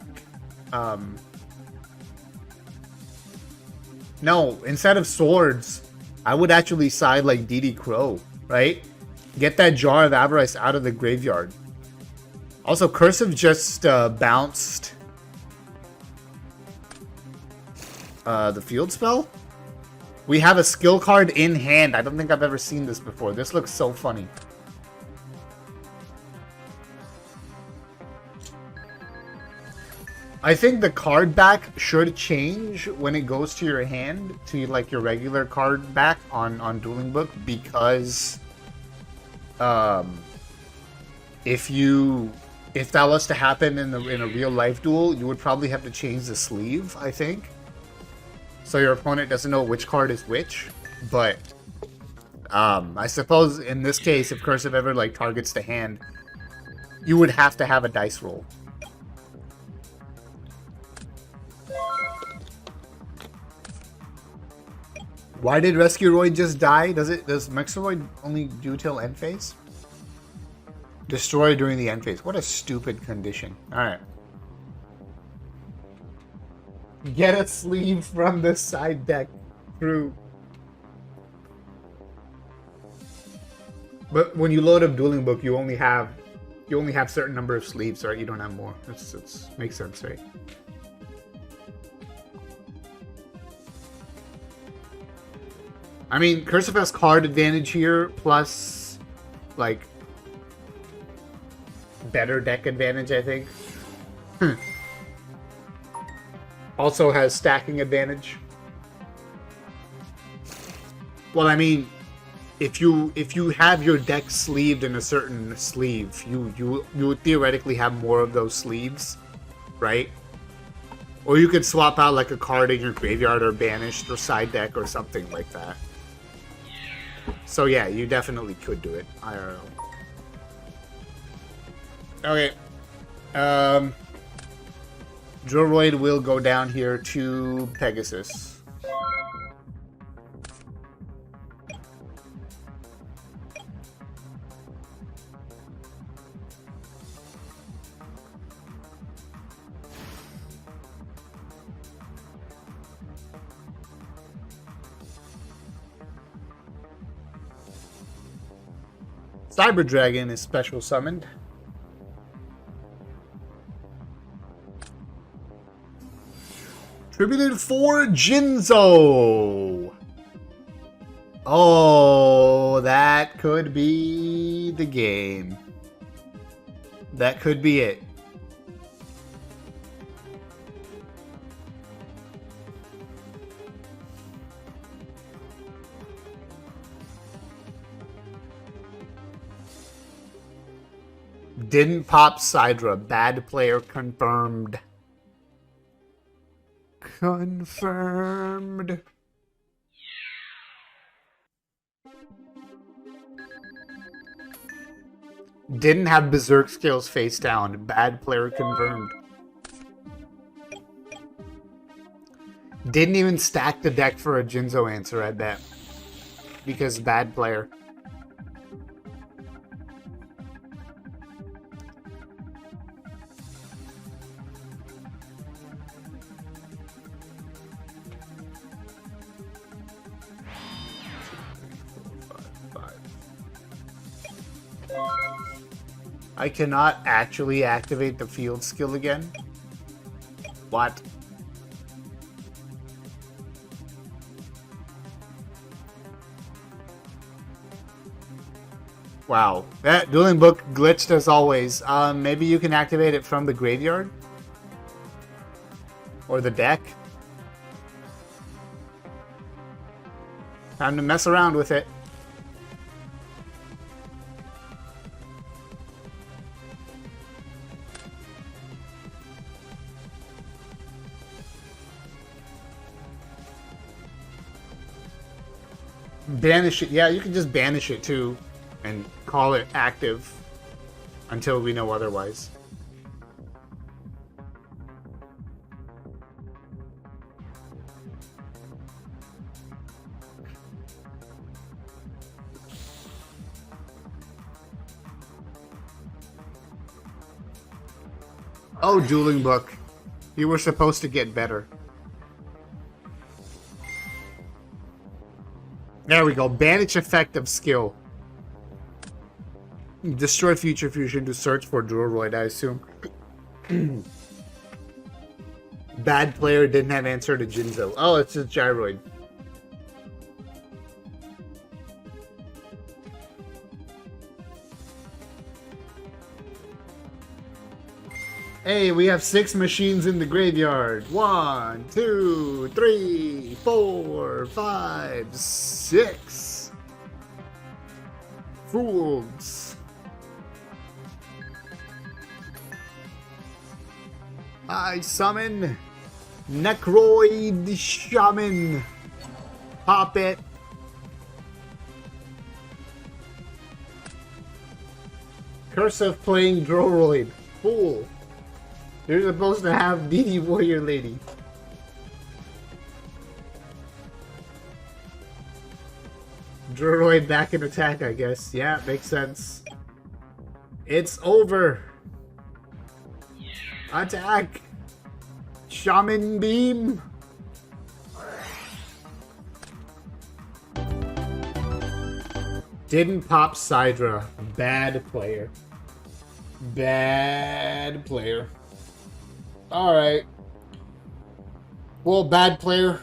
Speaker 1: no, instead of swords, I would actually side like DD Crow, right? Get that Jar of Avarice out of the graveyard. Also, Cursive just bounced the field spell. We have a skill card in hand. I don't think I've ever seen this before. This looks so funny. I think the card back should change when it goes to your hand to like your regular card back on Dueling Book, because if that was to happen in a real life duel, you would probably have to change the sleeve, I think. So your opponent doesn't know which card is which, but I suppose in this case, if Cursive ever like targets the hand, you would have to have a dice roll. Why did Rescue Roid just die? Does Mixeroid only do till end phase? Destroy during the end phase. What a stupid condition. Alright. Get a sleeve from the side deck. True. But when you load up Dueling Book, you only have certain number of sleeves, right? You don't have more. That's makes sense, right? I mean, Cursive has card advantage here, plus, like, better deck advantage, I think. Also has stacking advantage. Well, I mean, if you have your deck sleeved in a certain sleeve, you would theoretically have more of those sleeves, right? Or you could swap out like a card in your graveyard or banished or side deck or something like that. So yeah, you definitely could do it, IRL. Okay. Droid will go down here to Pegasus. Cyber Dragon is special summoned. Tributed for Jinzo. Oh, that could be the game. That could be it. Didn't pop Sidra. Bad player confirmed. Confirmed. Didn't have Berserk skills face down. Bad player confirmed. Didn't even stack the deck for a Jinzo answer, I bet. Because bad player. I cannot actually activate the field skill again? What? Wow. That Dueling Book glitched as always. Maybe you can activate it from the graveyard? Or the deck? Time to mess around with it. Banish it. Yeah, you can just banish it too and call it active until we know otherwise. Oh, Dueling Book. You were supposed to get better. There we go. Banish effective skill. Destroy Future Fusion to search for Droid, I assume. Bad player didn't have answer to Jinzo. Oh, it's a Gyroid. Hey, we have 6 machines in the graveyard. 1, 2, 3, 4, 5, 6. Fools. I summon Necroid Shaman. Pop it. Cursive playing Droid. Fool. You're supposed to have DD Warrior Lady. Droid back in attack, I guess. Yeah, makes sense. It's over. Attack. Shaman Beam. Didn't pop Sidra. Bad player. Bad player. Alright. Well, bad player.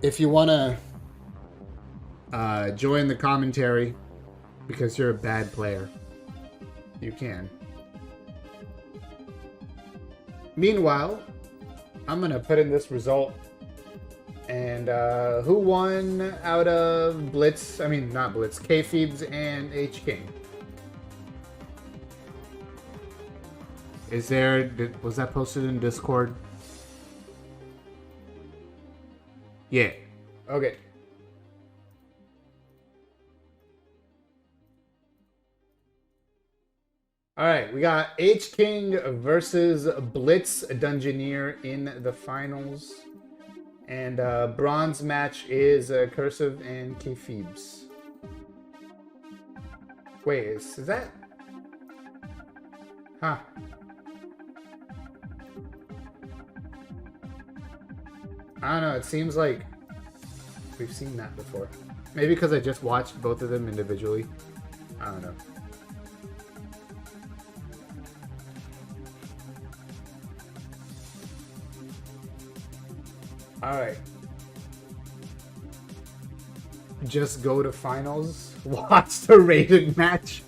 Speaker 1: If you want to join the commentary because you're a bad player, you can. Meanwhile, I'm going to put in this result. And who won out of Blitz? I mean, not Blitz. K-Phoebes and H-King. Is there... was that posted in Discord? Yeah. Okay. Alright, we got H-King versus Blitz Dungeoneer in the finals. And bronze match is Cursive and K-Phoebes. Wait, is that... Huh. I don't know, it seems like we've seen that before. Maybe because I just watched both of them individually. I don't know. Alright. Just go to finals. Watch the rated match.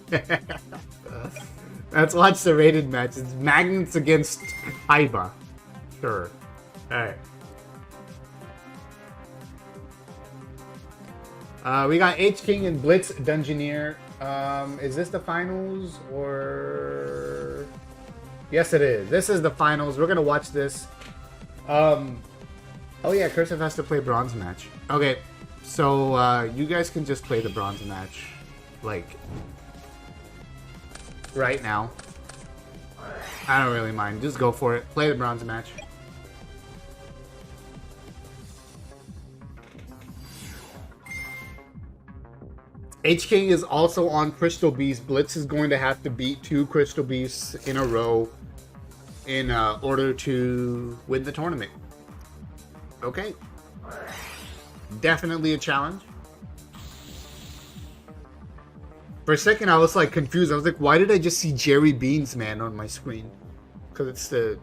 Speaker 1: Let's watch the rated match. It's Magnets against Kaiba. Sure. Alright. We got H-King and Blitz Dungeoneer. Is this the finals or... Yes, it is. This is the finals. We're gonna watch this. Oh yeah, Cursive has to play bronze match. Okay, so you guys can just play the bronze match, like, right now. I don't really mind. Just go for it. Play the bronze match. H-King is also on Crystal Beast. Blitz is going to have to beat 2 Crystal Beasts in a row in order to win the tournament. Okay. Definitely a challenge. For a second, I was like confused. I was like, why did I just see Jerry Beans Man on my screen? Because it's the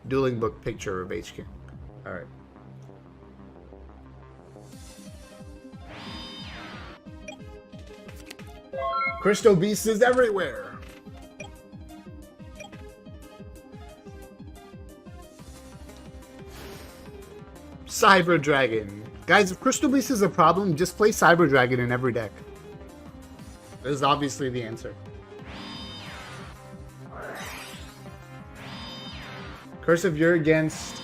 Speaker 1: dueling book picture of H-King. Alright. Crystal Beast is everywhere. Cyber Dragon. Guys, if Crystal Beast is a problem, just play Cyber Dragon in every deck. This is obviously the answer. Cursive, you're against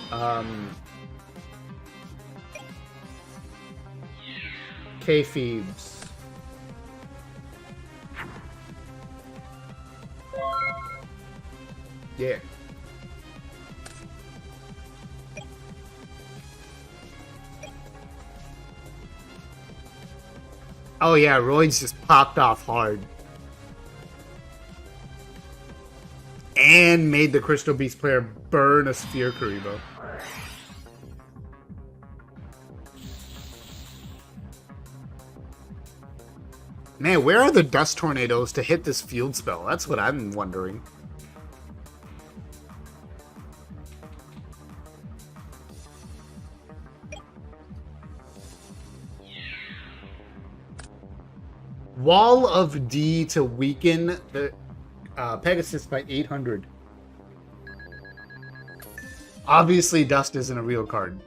Speaker 1: K-Phoebes. Yeah. Oh yeah, Roy's just popped off hard. And made the Crystal Beast player burn a Sphere Karibo. Man, where are the Dust Tornadoes to hit this field spell? That's what I'm wondering. Wall of D to weaken the Pegasus by 800. Obviously, Dust isn't a real card.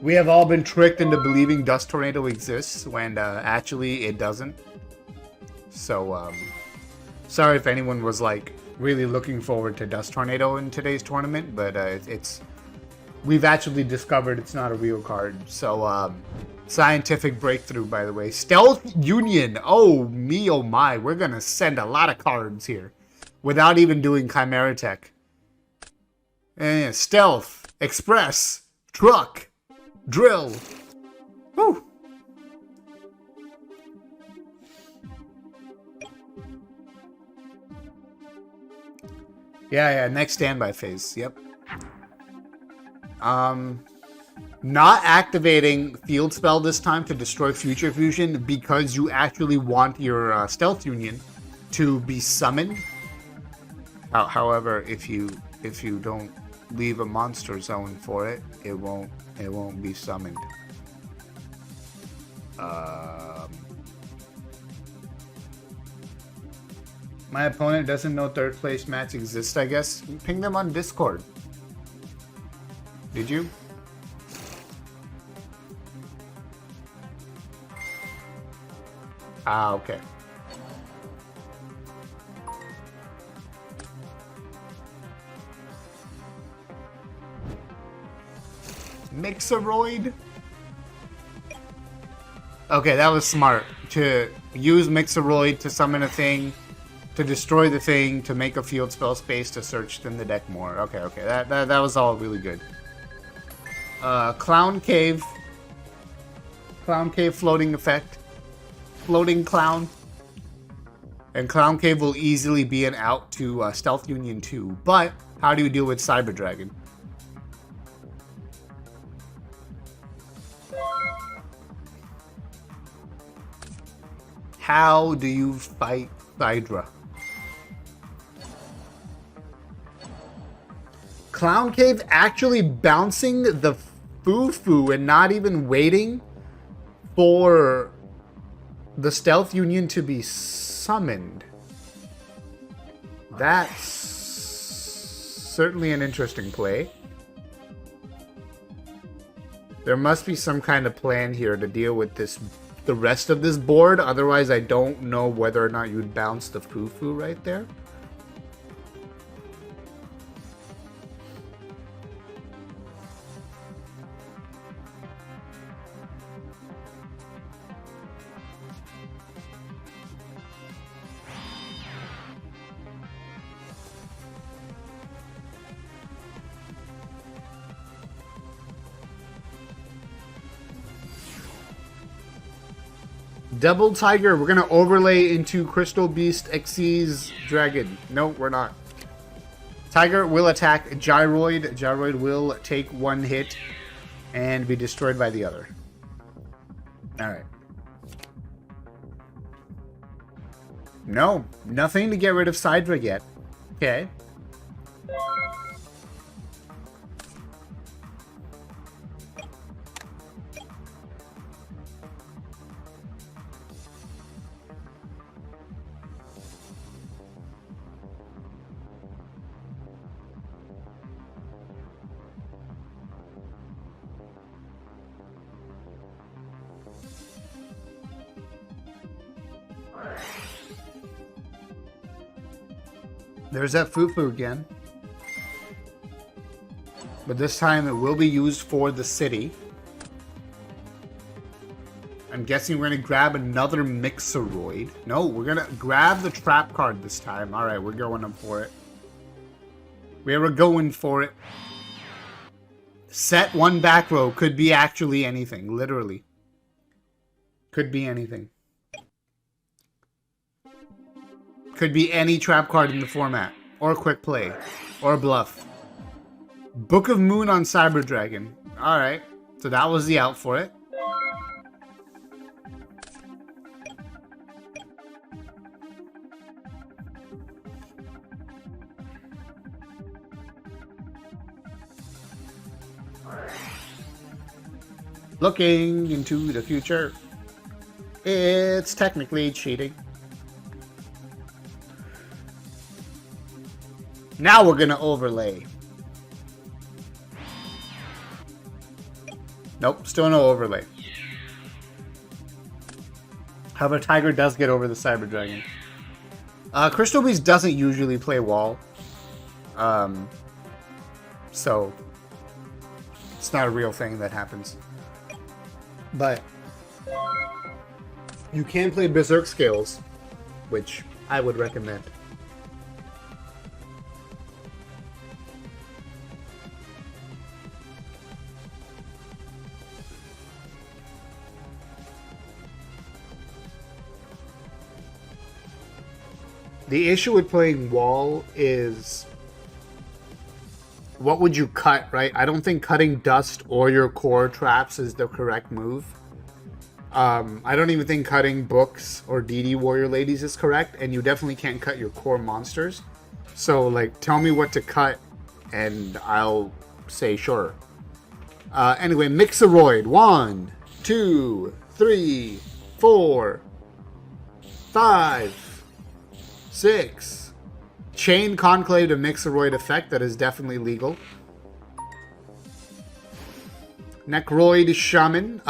Speaker 1: We have all been tricked into believing Dust Tornado exists when actually it doesn't. So, sorry if anyone was like really looking forward to Dust Tornado in today's tournament, but we've actually discovered it's not a real card. So, scientific breakthrough, by the way. Stealth Union. Oh, me, oh my. We're going to send a lot of cards here without even doing Chimera Tech. Stealth. Express. Truck. Drill. Woo. Yeah, next standby phase. Yep. Not activating field spell this time to destroy future fusion because you actually want your stealth union to be summoned. However, if you don't leave a monster zone for it, it won't be summoned. My opponent doesn't know third place mats exist, I guess. Ping them on Discord. Did you? Ah, okay. Mixeroid? Okay, that was smart. To use Mixeroid to summon a thing, to destroy the thing, to make a field spell space, to search in the deck more. Okay. That was all really good. Clown Cave. Clown Cave floating effect. Floating Clown. And Clown Cave will easily be an out to Stealth Union 2. But, how do you deal with Cyber Dragon? How do you fight Hydra? Clown Cave actually bouncing the Foo-Foo and not even waiting for the Stealth Union to be summoned. That's certainly an interesting play. There must be some kind of plan here to deal with this, the rest of this board. Otherwise, I don't know whether or not you'd bounce the Foo-Foo right there. Double Tiger, we're gonna overlay into Crystal Beast Xyz Dragon. No, we're not. Tiger will attack Gyroid. Gyroid will take one hit and be destroyed by the other. Alright. No, nothing to get rid of Sidra yet. Okay. There's that Foo-Foo again. But this time it will be used for the city. I'm guessing we're going to grab another Mixeroid. No, we're going to grab the trap card this time. Alright, we're going up for it. We're going for it. Set one back row. Could be actually anything. Literally. Could be anything. Could be any trap card in the format. Or quick play. Or bluff. Book of Moon on Cyber Dragon. Alright. So that was the out for it. Looking into the future. It's technically cheating. Now we're gonna overlay. Nope, still no overlay. However, Tiger does get over the Cyber Dragon. Crystal Beast doesn't usually play wall. So it's not a real thing that happens. But you can play Berserk Scales, which I would recommend. The issue with playing wall is what would you cut, right? I don't think cutting dust or your core traps is the correct move. I don't even think cutting books or DD Warrior Ladies is correct, and you definitely can't cut your core monsters. So, like, tell me what to cut, and I'll say sure. Anyway, Mixeroid. 1, 2, 3, 4, 5, 6. Chain Conclave to Mixeroid effect. That is definitely legal. Necroid Shaman.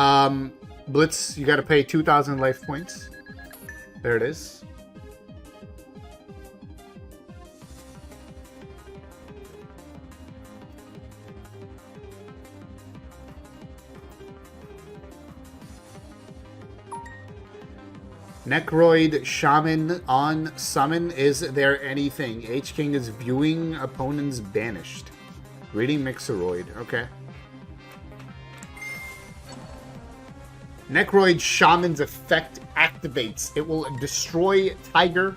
Speaker 1: Blitz, you gotta pay 2,000 life points. There it is. Necroid Shaman on summon. Is there anything? H-King is viewing opponents banished. Reading Mixeroid. Okay. Necroid Shaman's effect activates. It will destroy Tiger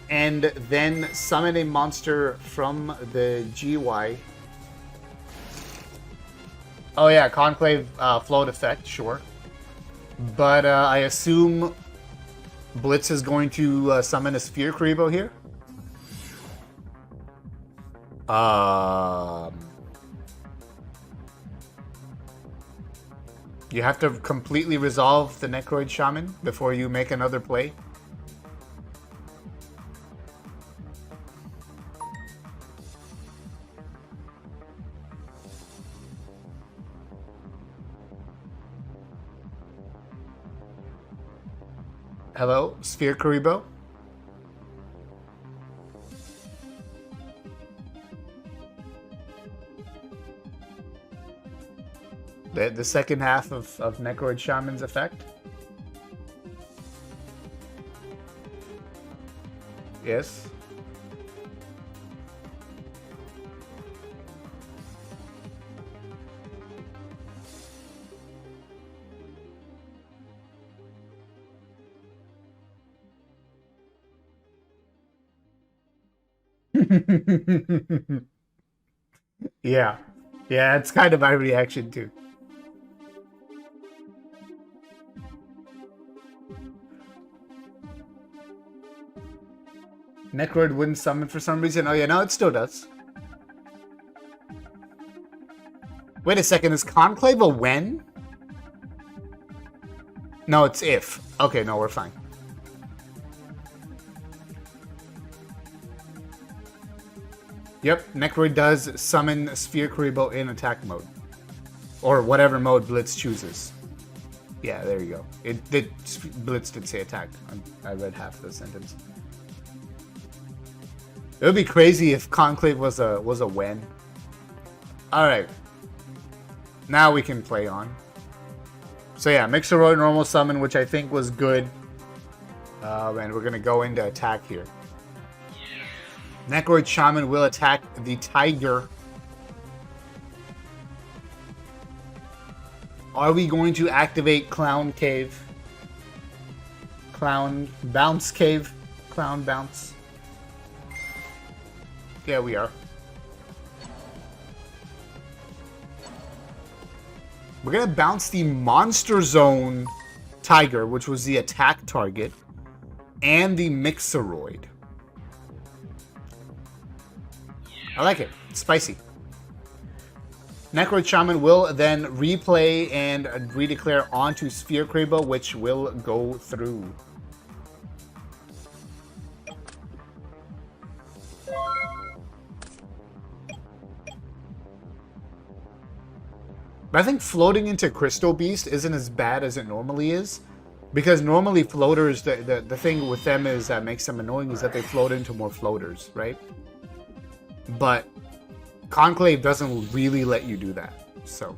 Speaker 1: and then summon a monster from the GY. Oh yeah, Conclave float effect, sure. But I assume Blitz is going to summon a Sphere Karibo here. You have to completely resolve the Necroid Shaman before you make another play. Hello, Sphere Karibo? The second half of Necroid Shaman's effect? Yes. Yeah. Yeah, it's kind of my reaction too. Necroid wouldn't summon for some reason. Oh yeah, no, it still does. Wait a second, is Conclave a when? No, it's if. Okay, no, we're fine. Yep, Necroid does summon Sphere Karibo in attack mode. Or whatever mode Blitz chooses. Yeah, there you go. Blitz did say attack. I read half the sentence. It would be crazy if Conclave was a when. Alright. Now we can play on. So yeah, Mixeroid normal summon, which I think was good. And we're going to go into attack here. Necroid Shaman will attack the Tiger. Are we going to activate Clown Cave? Clown Bounce Cave? Clown Bounce. Yeah, we are. We're going to bounce the Monster Zone Tiger, which was the attack target, and the Mixeroid. I like it. It's spicy. Necroid Shaman will then replay and redeclare onto Sphere Karibo, which will go through. But I think floating into Crystal Beast isn't as bad as it normally is. Because normally floaters, the thing with them is that makes them annoying is that they float into more floaters, right? But Conclave doesn't really let you do that, so.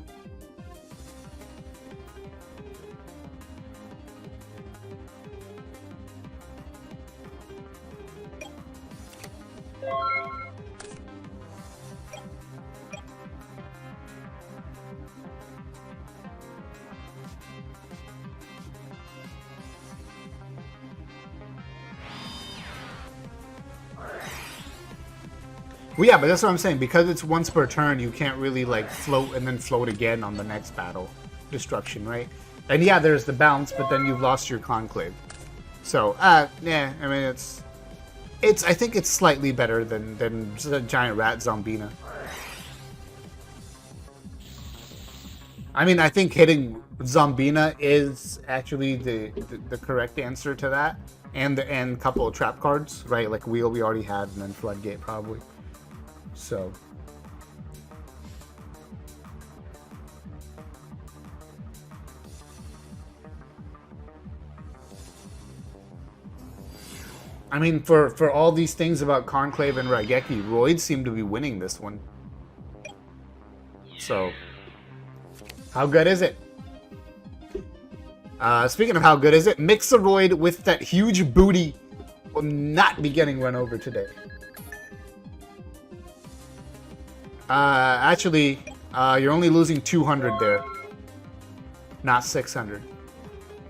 Speaker 1: Well, yeah, but that's what I'm saying. Because it's once per turn, you can't really like float and then float again on the next battle. Destruction, right? And yeah, there's the bounce, but then you've lost your conclave. So, yeah, I mean, I think it's slightly better than the giant rat Zombina. I mean, I think hitting Zombina is actually the correct answer to that, and a couple of trap cards, right? Like Wheel we already had, and then Floodgate probably. So. I mean, for all these things about Conclave and Raigeki, Roids seem to be winning this one. So, how good is it? Speaking of how good is it, Mixeroid with that huge booty will not be getting run over today. Actually, you're only losing 200 there, not 600.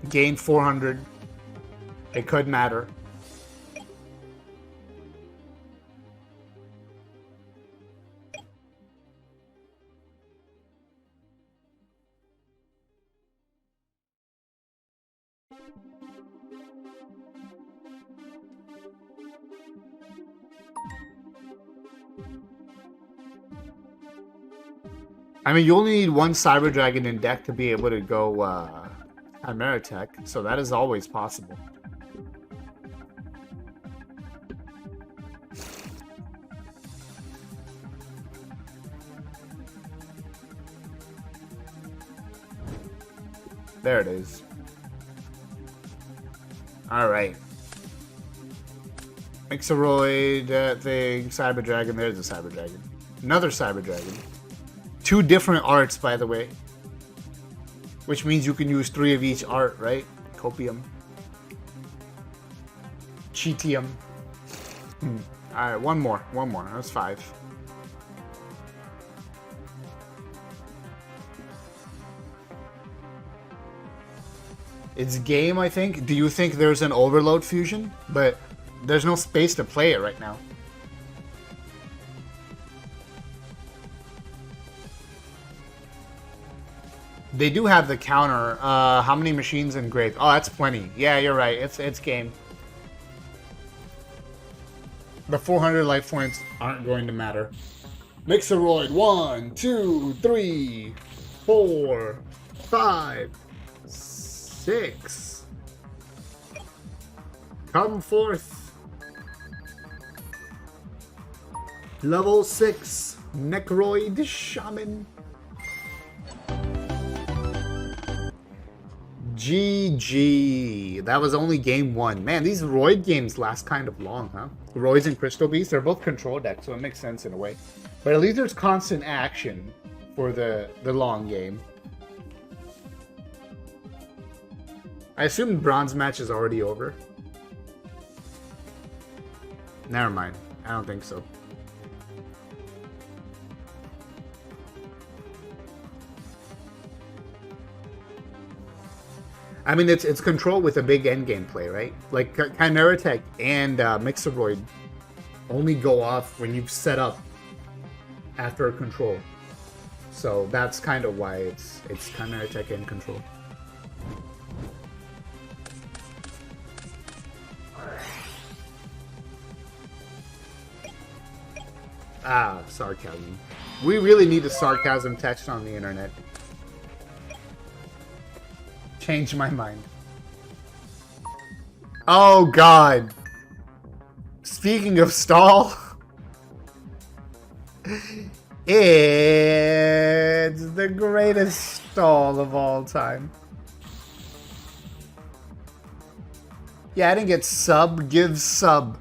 Speaker 1: Gain 400. It could matter. I mean, you only need one Cyber Dragon in deck to be able to go Chimera Tech, so that is always possible. There it is. Alright. Mixeroid, that thing, Cyber Dragon, there's a Cyber Dragon. Another Cyber Dragon. 2 different arts, by the way. Which means you can use 3 of each art, right? Copium. Cheatium. Alright, one more. That's 5. It's game, I think. Do you think there's an Overload fusion? But there's no space to play it right now. They do have the counter. How many machines engraved? Oh, that's plenty. Yeah, you're right. It's game. The 400 life points aren't going to matter. Mixeroid, 1, 2, 3, 4, 5, 6. Come forth. Level 6 Necroid Shaman. GG. That was only game 1. Man, these Roid games last kind of long, huh? Roids and Crystal Beast, they're both control decks, so it makes sense in a way. But at least there's constant action for the long game. I assume bronze match is already over. Never mind. I don't think so. I mean, it's control with a big endgame play, right? Like Chimera Tech and Mixeroid only go off when you've set up after a control. So that's kind of why it's Chimera Tech and control. Ah, sarcasm. We really need a sarcasm text on the internet. Change my mind. Oh god. Speaking of stall, it's the greatest stall of all time. Yeah, I didn't get sub, give sub.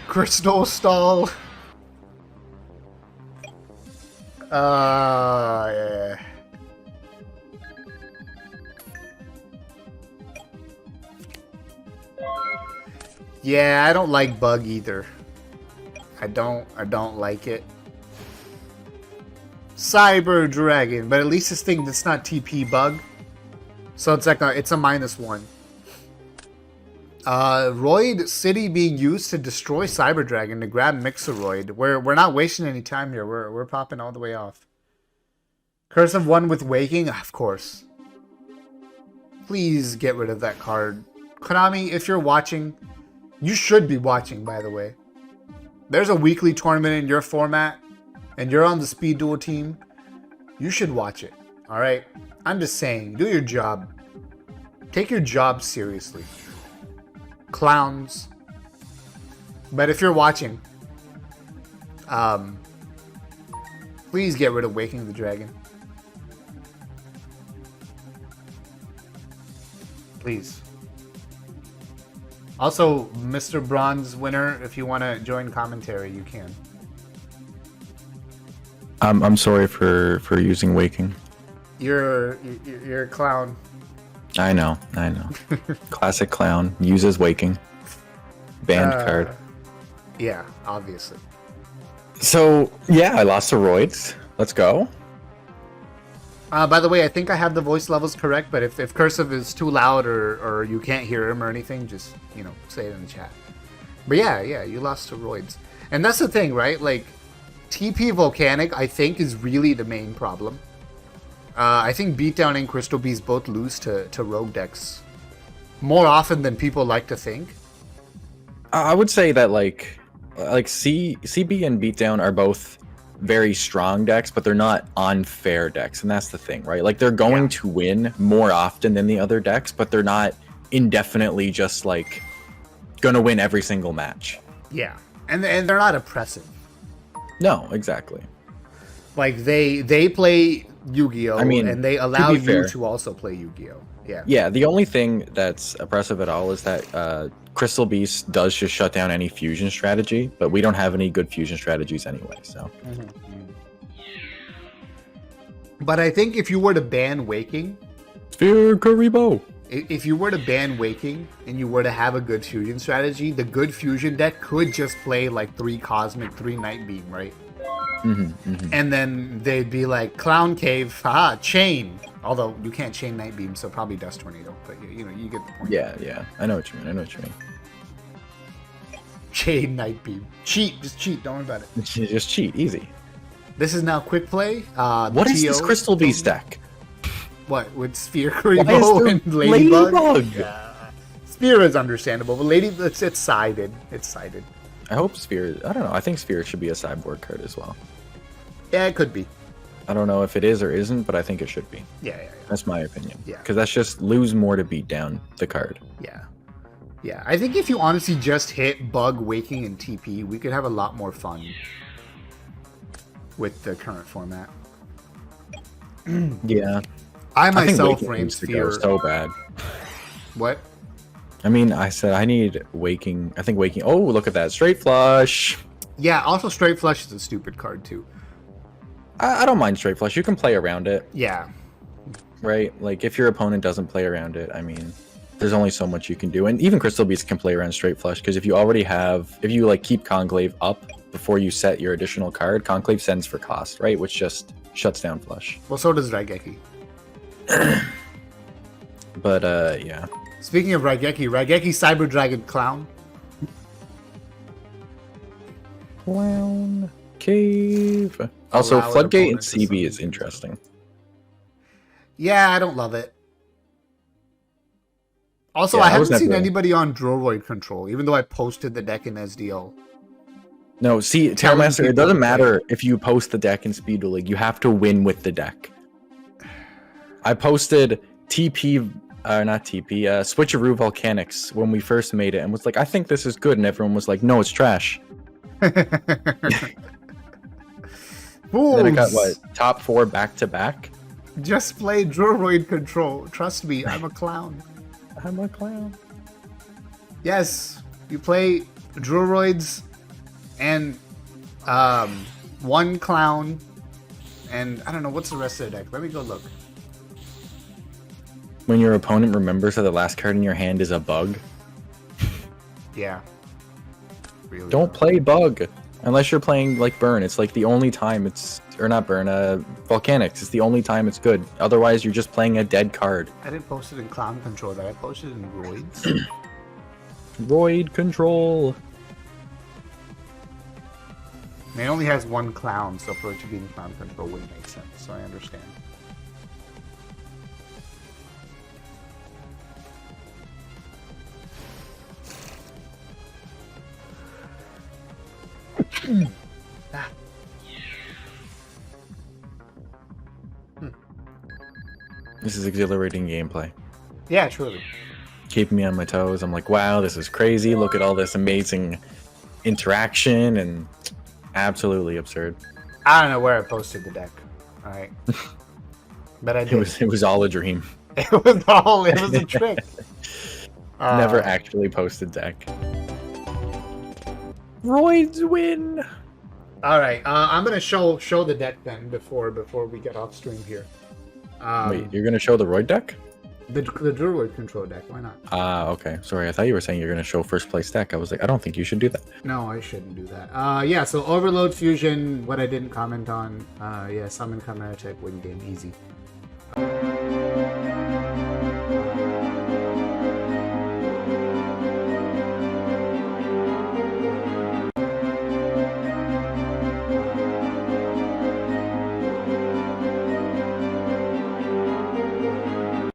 Speaker 1: Crystal stall. Yeah. Yeah, I don't like bug either. I don't like it. Cyber Dragon, but at least this thing that's not TP bug. So it's like it's a -1. Roid City being used to destroy Cyber Dragon to grab Mixeroid. We're not wasting any time here. We're popping all the way off. Curse of One with Waking, of course. Please get rid of that card. Konami, if you're watching, you should be watching, by the way. There's a weekly tournament in your format, and you're on the Speed Duel team. You should watch it, all right? I'm just saying, do your job. Take your job seriously. Clowns. But if you're watching, please get rid of Waking the Dragon. Please. Also, Mr. Bronze winner, if you want to join commentary, you can.
Speaker 2: I'm sorry for using Waking.
Speaker 1: You're a clown.
Speaker 2: I know. Classic clown uses Waking. Banned card.
Speaker 1: Yeah, obviously.
Speaker 2: So yeah, I lost to Roids. Let's go.
Speaker 1: By the way, I think I have the voice levels correct, but if Cursive is too loud or you can't hear him or anything, just, say it in the chat. But yeah, you lost to Roids. And that's the thing, right? Like, TP Volcanic, I think, is really the main problem. I think Beatdown and Crystal Beast both lose to Rogue decks more often than people like to think.
Speaker 2: I would say that like CB and Beatdown are both very strong decks, but they're not unfair decks, and that's the thing, right? Like, they're going to win more often than the other decks, but they're not indefinitely just like gonna win every single match.
Speaker 1: Yeah, and they're not oppressive.
Speaker 2: No, exactly.
Speaker 1: Like, they play Yu-Gi-Oh!
Speaker 2: I mean,
Speaker 1: and they allow you
Speaker 2: fair,
Speaker 1: to also play Yu-Gi-Oh! Yeah.
Speaker 2: Yeah, the only thing that's oppressive at all is that Crystal Beast does just shut down any fusion strategy, but we don't have any good fusion strategies anyway, so.
Speaker 1: But I think if you were to ban Waking...
Speaker 2: Sphere Karibo!
Speaker 1: If you were to ban Waking and you were to have a good fusion strategy, the good fusion deck could just play like 3 Cosmic, 3 Night Beam, right? And then they'd be like, Clown Cave, haha, Chain. Although you can't chain Night Beam, so probably Dust Tornado. But you get the point.
Speaker 2: Yeah, I know what you mean.
Speaker 1: Chain Night Beam. Cheat, just cheat. Don't worry about it.
Speaker 2: Just cheat, easy.
Speaker 1: This is now Quick Play.
Speaker 2: What is this Crystal Beast deck?
Speaker 1: What, with Sphere Karibo and Ladybug? Yeah. Sphere is understandable, but it's sided. It's sided.
Speaker 2: I hope Sphere, I don't know, I think Sphere should be a sideboard card as well.
Speaker 1: Yeah, it could be.
Speaker 2: I don't know if it is or isn't, but I think it should be.
Speaker 1: Yeah.
Speaker 2: That's my opinion.
Speaker 1: Yeah.
Speaker 2: Because that's just lose more to beat down the card.
Speaker 1: Yeah. I think if you honestly just hit Bug, Waking, and TP, we could have a lot more fun with the current format.
Speaker 2: Yeah.
Speaker 1: I myself ran Sphere.
Speaker 2: So bad.
Speaker 1: What?
Speaker 2: I mean, I said I need Waking. I think Waking. Oh, look at that. Straight Flush.
Speaker 1: Yeah, also Straight Flush is a stupid card, too.
Speaker 2: I don't mind Straight Flush. You can play around it.
Speaker 1: Yeah.
Speaker 2: Right? Like, if your opponent doesn't play around it, I mean, there's only so much you can do. And even Crystal Beast can play around Straight Flush, because if you like keep Conclave up before you set your additional card, Conclave sends for cost, right? Which just shuts down Flush.
Speaker 1: Well, so does Raigeki.
Speaker 2: But, yeah.
Speaker 1: Speaking of Raigeki Cyber Dragon Clown.
Speaker 2: Clown Cave. Also, Floodgate and CB is interesting.
Speaker 1: Yeah, I don't love it. Also, I haven't seen anybody on Droroid control, even though I posted the deck in SDL.
Speaker 2: No, see, Tailmaster, it doesn't matter if you post the deck in Speed Duel League. You have to win with the deck. I posted TP, not TP, Switcheroo Volcanics when we first made it and was like, I think this is good. And everyone was like, no, it's trash.
Speaker 1: Fools.
Speaker 2: Then I got, top 4 back-to-back?
Speaker 1: Just play Droroid control. Trust me, I'm a clown.
Speaker 2: I'm a clown.
Speaker 1: Yes, you play Droroids and 1 clown and I don't know, what's the rest of the deck? Let me go look.
Speaker 2: When your opponent remembers that the last card in your hand is a bug.
Speaker 1: Yeah. Really
Speaker 2: Don't play bug. Unless you're playing like Burn, it's like the only time it's or not Burn, Volcanics. It's the only time it's good. Otherwise, you're just playing a dead card.
Speaker 1: I didn't post it in Clown Control. That I posted in Roids.
Speaker 2: Roid Control.
Speaker 1: And it only has one clown, so for it to be in Clown Control wouldn't make sense. So I understand. Ah.
Speaker 2: This is exhilarating gameplay.
Speaker 1: Yeah, truly.
Speaker 2: Keeping me on my toes. I'm like, wow, this is crazy. Look at all this amazing interaction and absolutely absurd.
Speaker 1: I don't know where I posted the deck. All right, but I did.
Speaker 2: It was all a dream.
Speaker 1: It was a trick.
Speaker 2: Never actually posted deck. Roids win.
Speaker 1: All right, I'm gonna show the deck then before we get off stream here.
Speaker 2: Wait, you're gonna show the Roid deck?
Speaker 1: The Druid control deck. Why not?
Speaker 2: Okay. Sorry, I thought you were saying you're gonna show first place deck. I was like, I don't think you should do that.
Speaker 1: No, I shouldn't do that. Yeah. So Overload Fusion. What I didn't comment on. Yeah, summon Chimera Tech win game easy.